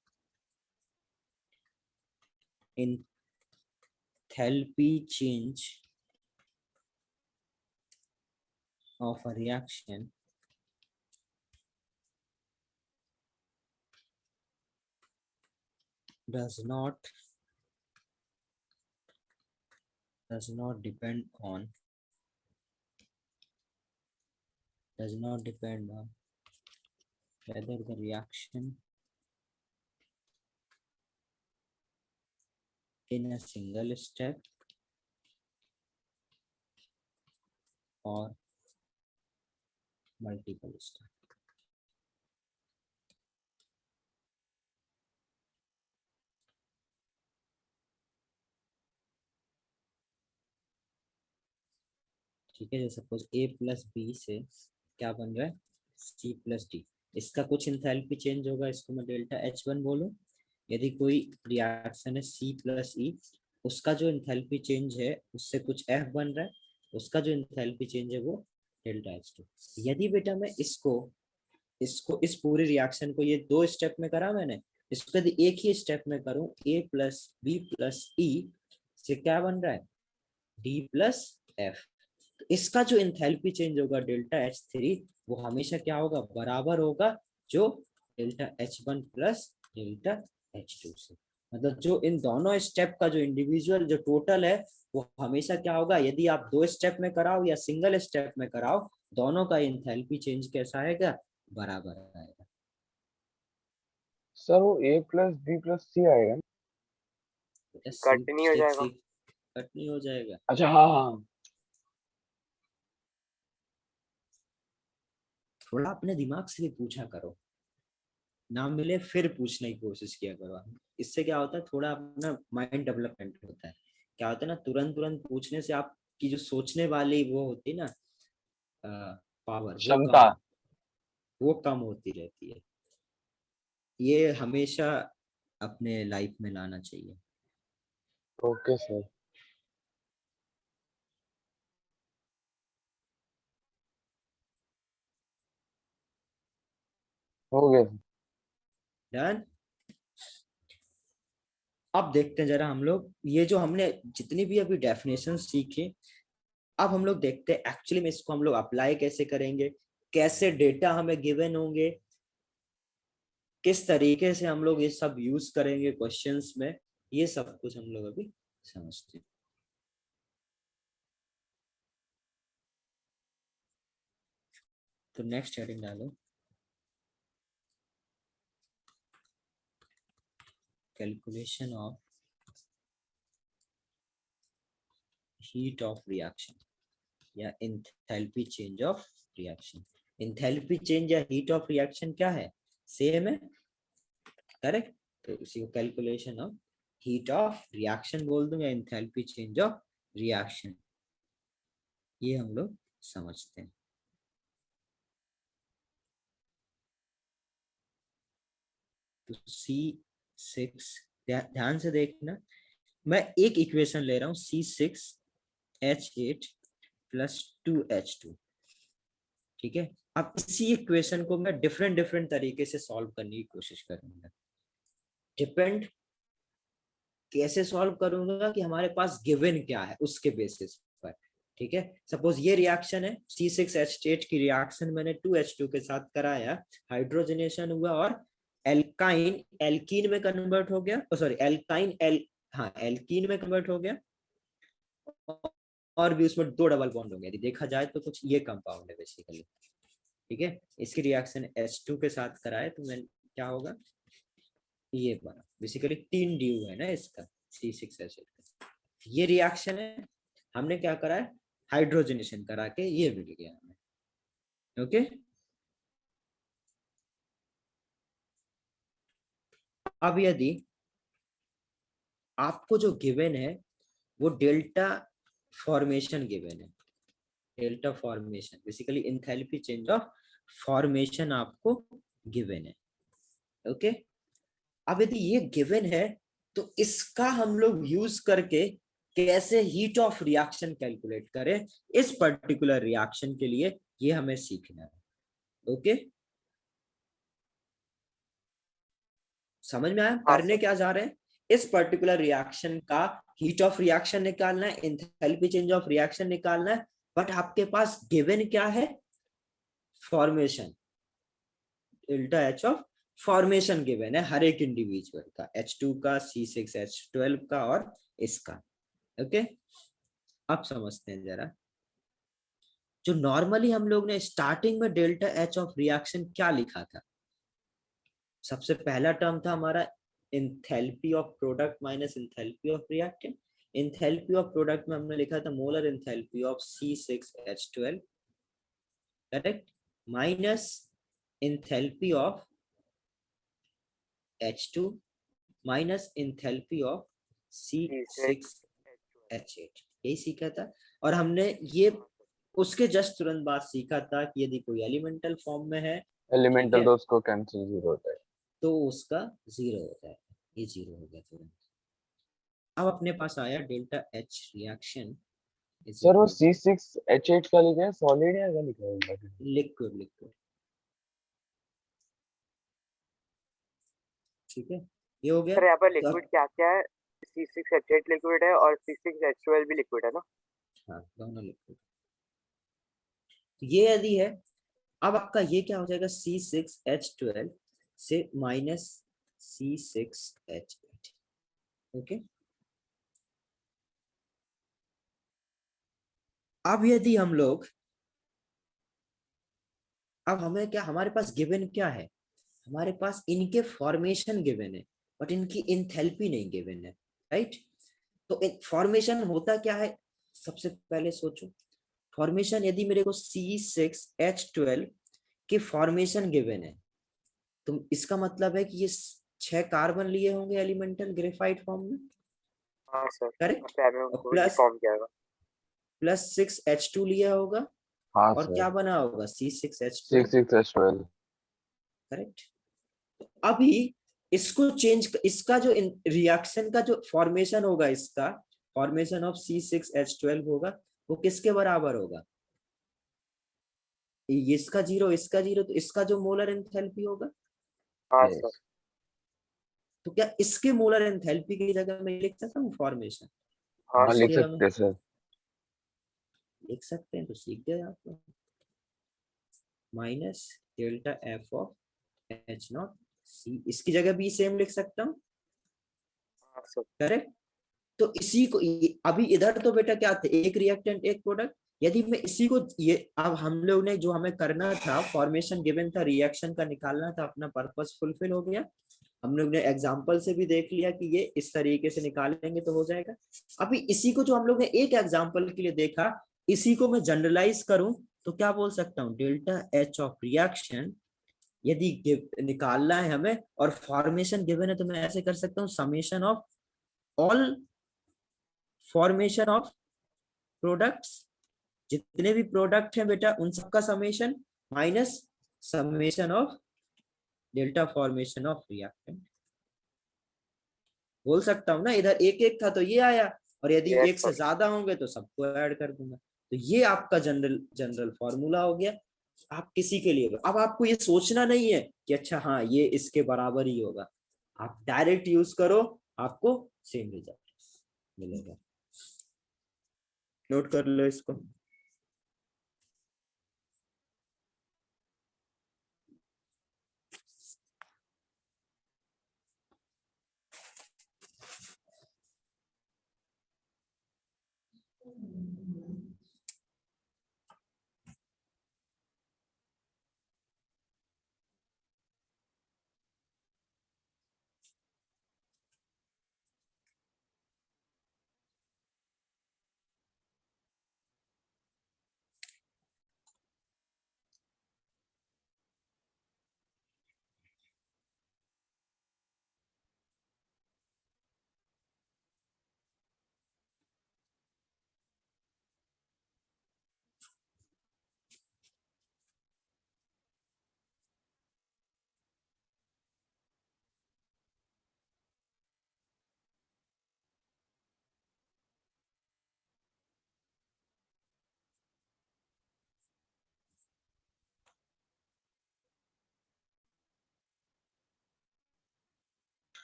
enthalpy change of a reaction does not depend on whether the reaction in a single step or multiple step। ठीक है, जो सपोज A प्लस बी से क्या बन रहा है, C प्लस डी, इसका कुछ इंथैल्पी चेंज होगा, इसको मैं डेल्टा H1 बोलूं। यदि कोई रिएक्शन है C प्लस E, उसका जो इंथैल्पी चेंज है उससे कुछ F बन रहा है, उसका जो इंथैल्पी चेंज है वो डेल्टा H2। यदि बेटा मैं इसको इसको इस पूरे रिएक्शन को ये दो स्टेप में करा मैंने, इसको यदि एक ही स्टेप में करूं A plus B plus E से क्या बन रहा है, D प्लस F। इसका जो एंथैल्पी चेंज होगा डेल्टा H3 वो हमेशा क्या होगा, बराबर होगा जो delta H1 plus delta H2 से। मतलब जो इन दोनों स्टेप का जो इंडिविजुअल जो टोटल है वो हमेशा क्या होगा, यदि आप दो स्टेप में कराओ या सिंगल स्टेप में कराओ दोनों का एंथैल्पी चेंज कैसा आएगा, बराबर आएगा। सर वो A plus B plus C आएगा ना? बेटा कट नहीं हो जाएगा। कट नहीं हो जाएगा। अच्छा हाँ हाँ। थोड़ा अपने दिमाग से भी पूछा करो, ना मिले फिर पूछने की कोशिश किया करो। इससे क्या होता है, थोड़ा अपना माइंड डेवलपमेंट होता है। क्या होता है ना, तुरंत तुरंत पूछने से आपकी जो सोचने वाली वो होती है ना, पावर, क्षमता। वो कम होती रहती है। ये हमेशा अपने लाइफ में लाना चाहिए। Okay sir. हो गया सर। डन। अब देखते हैं जरा हम लोग, ये जो हमने जितनी भी अभी डेफिनेशन सीखे, अब हम लोग देखते हैं एक्चुअली में इसको हम लोग अप्लाई कैसे करेंगे, कैसे डेटा हमें गिवन होंगे, किस तरीके से हम लोग ये सब यूज करेंगे क्वेश्चंस में, ये सब कुछ हम लोग अभी समझते हैं। तो नेक्स्ट हेडिंग डालो, calculation of heat of reaction या enthalpy change of reaction. Enthalpy change या हीट ऑफ रिएक्शन क्या है, सेम है, करेक्ट। तो इसी को calculation of heat of reaction बोल दूं या एंथैल्पी चेंज ऑफ रिएक्शन, ये हम लोग समझते हैं। तो C6, ध्यान से देखना, मैं एक इक्वेशन ले रहा हूं C6H8 प्लस 2H2, ठीक है। अब इसी इक्वेशन को मैं डिफरेंट डिफरेंट तरीके से सॉल्व करने की कोशिश करूंगा। डिपेंड कैसे सॉल्व करूंगा कि हमारे पास गिवन क्या है उसके बेसिस पर, ठीक है। सपोज ये रिएक्शन है, C6H8 की रिएक्शन मैंने 2H2 के साथ कराया, हाइड्रोजनेशन हुआ और एल्काइन एल्कीन में कन्वर्ट हो गया, सॉरी एल्काइन हाँ एल्कीन में कन्वर्ट हो गया, और भी उसमें 2 डबल बॉन्ड हो गया। देखा जाए तो कुछ ये कंपाउंड है बेसिकली, ठीक है। इसकी रिएक्शन H2 के साथ कराए तो मैं क्या होगा, ये बना, बेसिकली 3 ड्यू है ना इसका, C6H8 का। ये रिएक्शन है, हमने क्या करा है, हाइड्रोजनेशन करा के ये मिल गया हमें, ओके। अब यदि आपको जो गिवन है वो डेल्टा फॉर्मेशन गिवन है, delta formation basically enthalpy change of formation आपको गिवन है, ओके। अब यदि ये गिवन है तो इसका हम लोग यूज करके कैसे हीट ऑफ रिएक्शन कैलकुलेट करें इस पर्टिकुलर रिएक्शन के लिए, ये हमें सीखना है, ओके। समझ में आया हाँ करने सर। क्या जा रहे हैं, इस पर्टिकुलर रिएक्शन का हीट ऑफ रिएक्शन निकालना है, एंथैल्पी चेंज ऑफ रिएक्शन निकालना है, बट आपके पास गिवन क्या है, formation, delta H of formation given है हर एक इंडिविजुअल का, H2 का, C6H12 का और इसका, ओके। अब समझते हैं जरा, जो नॉर्मली हम लोग ने स्टार्टिंग में डेल्टा एच ऑफ रिएक्शन क्या लिखा था, सबसे पहला टर्म था हमारा enthalpy of product minus enthalpy of reactant. Enthalpy of product में हमने लिखा था molar enthalpy of C6H12, correct, minus enthalpy of H2 minus enthalpy of C6H8, यही सीखा था। और हमने ये उसके जस्ट तुरंत बाद सीखा था कि यदि कोई एलिमेंटल फॉर्म में है, ठीक एलिमेंटल है, तो उसको कैंसिल 0 होता है। तो उसका 0 होता है, ये 0 हो गया तुरंत। अब अपने पास आया delta H reaction is sir वो इक्वल टू C6H8 का लिखा है सॉलिड या क्या लिखा है उनका? लिक्विड, लिक्विड, ठीक है, ये हो गया। सर यहाँ पर तो लिक्विड अब क्या क्या है? C6H8 लिक्विड है और C6H12 भी लिक्विड है ना? हाँ दोनों लिक्विड, तो ये यदि है, अब आपका ये क्या हो जाएगा, C6H12 से माइनस C6H8, ओके। अब यदि हम लोग अब हमें क्या, हमारे पास गिवन क्या है, हमारे पास इनके फॉर्मेशन गिवन है बट इनकी इंथैल्पी नहीं गिवन है, राइट। तो फॉर्मेशन होता क्या है, सबसे पहले सोचो, फॉर्मेशन यदि मेरे को C6H12 के फॉर्मेशन गिवन है तो इसका मतलब है कि ये 6 कार्बन लिए होंगे एलिमेंटल ग्रेफाइट फॉर्म में, हाँ सर, करेक्ट। फिर हमें और उनको प्लस डिफॉर्म किया होगा। प्लस 6H2 लिया होगा हाँ और सर, क्या बना होगा C6H12, 6 6 12। करेक्ट। अभी इसको चेंज, इसका जो रिएक्शन का जो फॉर्मेशन होगा, इसका फॉर्मेशन ऑफ C6H12 होगा, वो किसके बराबर होगा, इसका जीरो, इसका जीरो, तो इसका जो मोलर एंथैल्पी होगा। हाँ यस। सर। तो क्या इसके मोलर एंथैल्पी की जगह मैं लिख सकता हूँ फॉर्मेशन, हाँ हाँ, सर। लिख इसकी जगह सकते हैं सर। लिख सकते हैं, तो सीख गए आप लोग। Minus delta F of H0 C, इसकी जगह भी सेम लिख सकता हूँ, हाँ सर। करेक्ट। तो इसी को अभी इधर तो बेटा क्या थे, एक रिएक्टेंट एक प्रोडक्ट, यदि मैं इसी को ये, अब हम लोग ने जो हमें करना था, फॉर्मेशन गिवन था, रिएक्शन का निकालना था, अपना पर्पस फुलफिल हो गया। हम लोग ने एग्जाम्पल से भी देख लिया कि ये इस तरीके से निकालेंगे तो हो जाएगा। अभी इसी को जो हम लोग ने एक एग्जाम्पल के लिए देखा, इसी को मैं जनरलाइज करूं तो क्या बोल सकता हूँ, डेल्टा एच ऑफ रिएक्शन यदि निकालना है हमें और फॉर्मेशन गिवन है, तो मैं ऐसे कर सकता हूँ, summation of all formation of products, जितने भी प्रोडक्ट हैं बेटा उन सबका summation, minus summation of delta formation of reactant. बोल सकता हूँ ना, इधर एक एक था तो ये आया, और यदि यस एक से सर। ज्यादा होंगे तो सबको ऐड कर दूंगा। तो ये आपका जनरल जनरल फॉर्मूला हो गया। आप किसी के लिए, अब आपको ये सोचना नहीं है कि अच्छा हाँ ये इसके बराबर ही होगा, आप डायरेक्ट यूज करो, आपको सेम रिजल्ट मिलेगा। नोट कर लो इसको।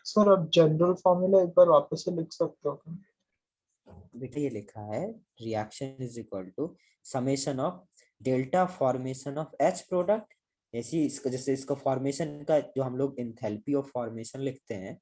सर आप जनरल फॉर्मूला एक बार वापस से लिख सकते हो क्या? बेटा ये लिखा है, reaction is equal to summation of delta formation of H product, ऐसी इसका, जैसे इसका फॉर्मेशन का जो हम लोग एंथैल्पी ऑफ फॉर्मेशन लिखते हैं,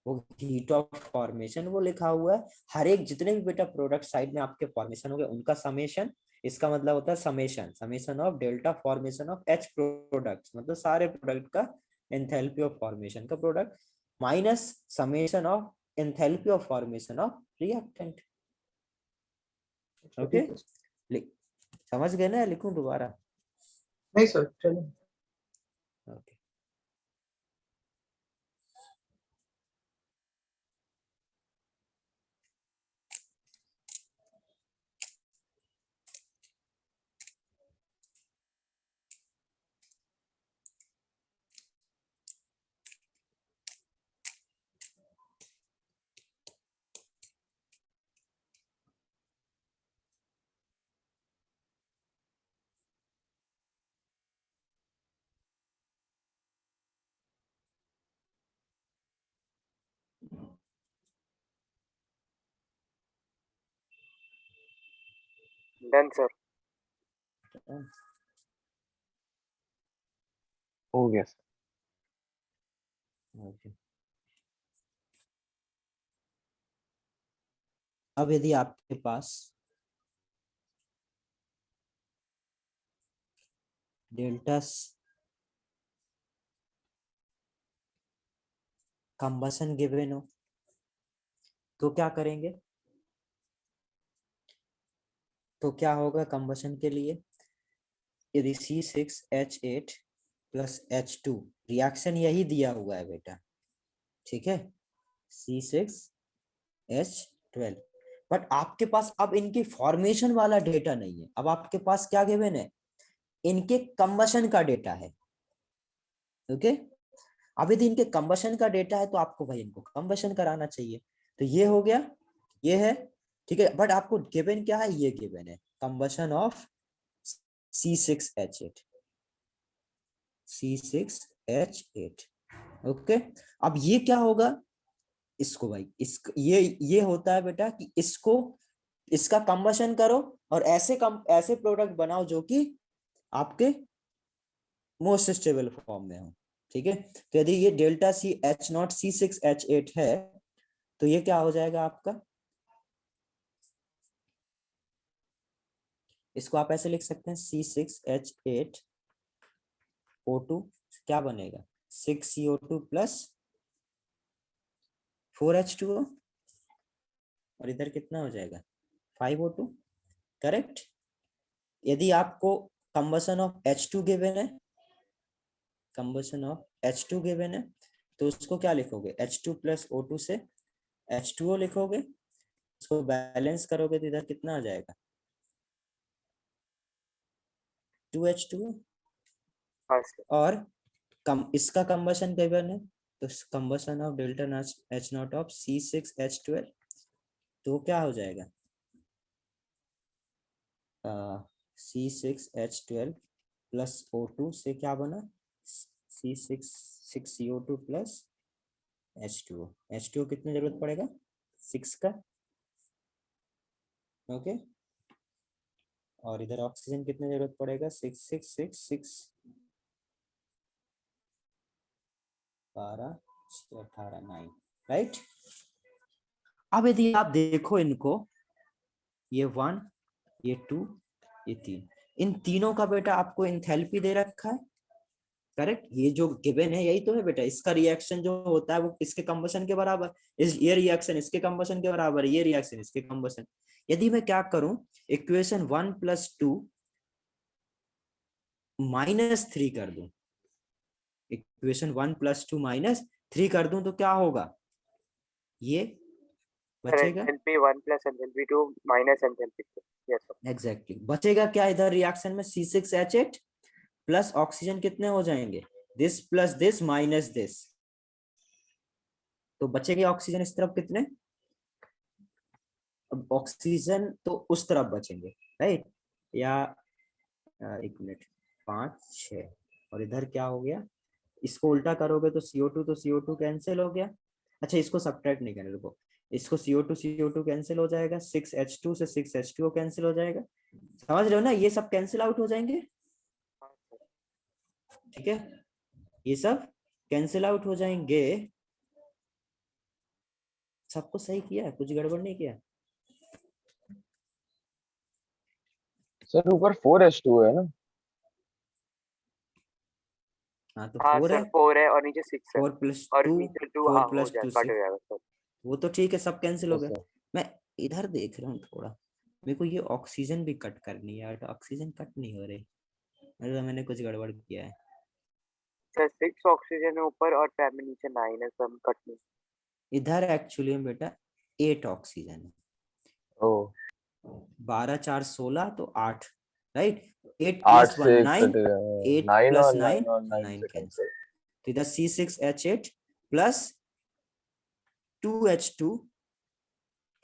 वो हीट ऑफ फॉर्मेशन वो लिखा हुआ है। हर एक जितने भी बेटा प्रोडक्ट साइड में आपके फॉर्मेशन हो गए उनका समेशन, इसका मतलब होता है summation, summation of delta formation of H products, मतलब सारे प्रोडक्ट का एंथैल्पी ऑफ फॉर्मेशन का product, minus summation of enthalpy of formation of reactant. अच्छा, ओके, ठीक है सर। समझ गए ना, लिखूं दोबारा? नहीं सर, चलो। ओके। Done sir. हो गया सर। ओके, अब यदि आपके पास डेल्टा कंबसन गिवन हो तो क्या करेंगे? तो क्या होगा कंबसन के लिए? यदि C6H8 प्लस H2 रिएक्शन यही दिया हुआ है बेटा, ठीक है, C6H12, बट आपके पास अब इनकी फॉर्मेशन वाला डेटा नहीं है। अब आपके पास क्या गिवन है? इनके कंबशन का डेटा है। ओके, अब यदि इनके कंबशन का डेटा है तो आपको भाई इनको कंबशन कराना चाहिए। तो ये हो गया, ये है, ठीक है, बट आपको गिवन क्या है? ये गिवन है combustion of C6H8, C6H8। Okay, अब ये क्या होगा? इसको भाई ये होता है बेटा कि इसको इसका कंबशन करो और ऐसे प्रोडक्ट बनाओ जो कि आपके मोस्ट स्टेबल फॉर्म में हो, ठीक है। तो यदि ये डेल्टा CH0 C6H8 है तो ये क्या हो जाएगा आपका? इसको आप ऐसे लिख सकते हैं C6H8O2 क्या बनेगा? 6CO2 प्लस 4H2O और इधर कितना हो जाएगा? 5O2, correct. यदि आपको कंबसन ऑफ H2 गिवन है, कंबसन ऑफ H2 गिवन है, तो उसको क्या लिखोगे? H2 प्लस O2 से H2O लिखोगे, इसको बैलेंस करोगे तो इधर कितना आ जाएगा? 2H2O। हाँ सर। और इसका कंबशन गिवन है तो combustion of delta H0 of C6H12 तो क्या हो जाएगा? C6H12 प्लस O2 से क्या बना? C6CO2 plus H2O। H2O कितनी जरूरत पड़ेगा? 6 का, ओके। और इधर ऑक्सीजन कितनी जरूरत पड़ेगा? 6 6 6 6 12 18 9, राइट। अब यदि आप देखो इनको, ये 1, ये 2, ये 3, इन तीनों का बेटा आपको एंथैल्पी दे रखा है, करेक्ट। ये जो गिवन है यही तो है बेटा। इसका रिएक्शन जो होता है वो इसके कंबशन के बराबर, ये रिएक्शन इसके कंबशन के बराबर, ये रिएक्शन इसके कंबशन। यदि मैं क्या करूं, इक्वेशन 1 + 2 -3 कर दूं, इक्वेशन 1 + 2 -3 कर दूं तो क्या होगा? ये बचेगा enthalpy 1 plus enthalpy 2 minus enthalpy 2। Yes sir. Exactly बचेगा क्या इधर रिएक्शन में? C6H8 प्लस ऑक्सीजन कितने हो जाएंगे? This plus this minus this, तो बचेगा ऑक्सीजन इस तरफ कितने? अब ऑक्सीजन तो उस तरफ बचेंगे, राइट। या एक मिनट, 5 6 और इधर क्या हो गया? इसको उल्टा करोगे तो CO2 कैंसिल हो गया। अच्छा, इसको सब्ट्रैक्ट नहीं करना, रुको, इसको CO2 कैंसिल हो जाएगा, 6H2 से 6H2O कैंसिल हो जाएगा, समझ रहे हो ना? ये सब कैंसिल आउट हो जाएंगे, ठीक है, ये सब कैंसिल आउट हो जाएंगे। सबको सही किया है, कुछ गड़बड़ नहीं किया? सर ऊपर 4H2 है ना? हाँ तो हाँ 4 है, सर 4 है और नीचे 6 है 4 + और 2, नीचे 2। 4 हाँ हो + जाए 2 कट 6, हो जाएगा सर। वो तो ठीक है, सब कैंसिल हो यस गए। सर। मैं इधर देख रहा हूँ थोड़ा, मेरे को ये ऑक्सीजन भी कट करनी है यार, तो ऑक्सीजन कट नहीं हो रही, मतलब मैंने कुछ गड़बड़ किया है। सर 6 ऑक्सीजन है ऊपर और टैब में नीचे 9 है, सर कट नहीं। इधर एक्चुअली में बेटा 8 ऑक्सीजन है, ओ 12 4 16 तो 8, राइट। 8 8 + 1 से 9, कट 8 9 + और 9 9 और 9 9 से कैंसिल। कैंसिल। तो इधर C6H8 प्लस 2H2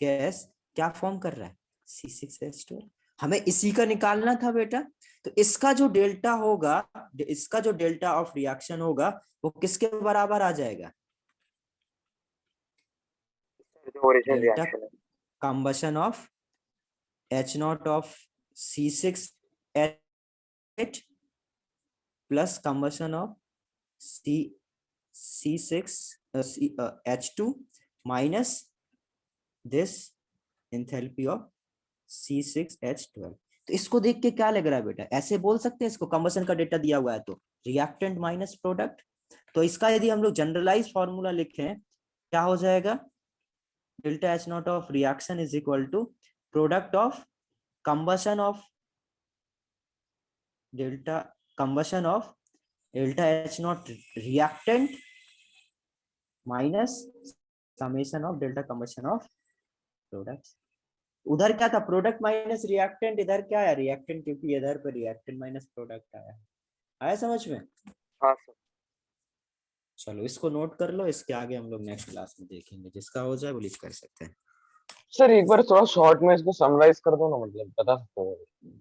गैस क्या फॉर्म कर रहा है? C6H12। हमें इसी का निकालना था बेटा। तो इसका जो डेल्टा होगा, इसका जो डेल्टा ऑफ रिएक्शन होगा वो किसके बराबर आ जाएगा? जो ओरिजिनल डेल्टा रिएक्शन है। Combustion of H0 of C6H8 plus combustion of H2 minus this enthalpy of C6H12। तो इसको देख के क्या लग रहा है बेटा, ऐसे बोल सकते हैं इसको, कंबशन का डेटा दिया हुआ है तो रिएक्टेंट माइनस प्रोडक्ट। तो इसका यदि हम लोग जनरलाइज फॉर्मूला लिखें क्या हो जाएगा, delta H not of reaction is equal to product of combustion of delta H not reactant minus summation of delta combustion of product. उधर क्या था, प्रोडक्ट माइनस रिएक्टेंट, इधर क्या है रिएक्टेंट, क्योंकि इधर पर रिएक्टेंट माइनस प्रोडक्ट आया समझ में। हाँ सर। चलो इसको नोट कर लो, इसके आगे हम लोग नेक्स्ट क्लास में देखेंगे, जिसका हो जाए वो लिख कर सकते हैं। सर एक बार थोड़ा शॉर्ट में इसको समराइज कर दो ना, मतलब बता सकते हो।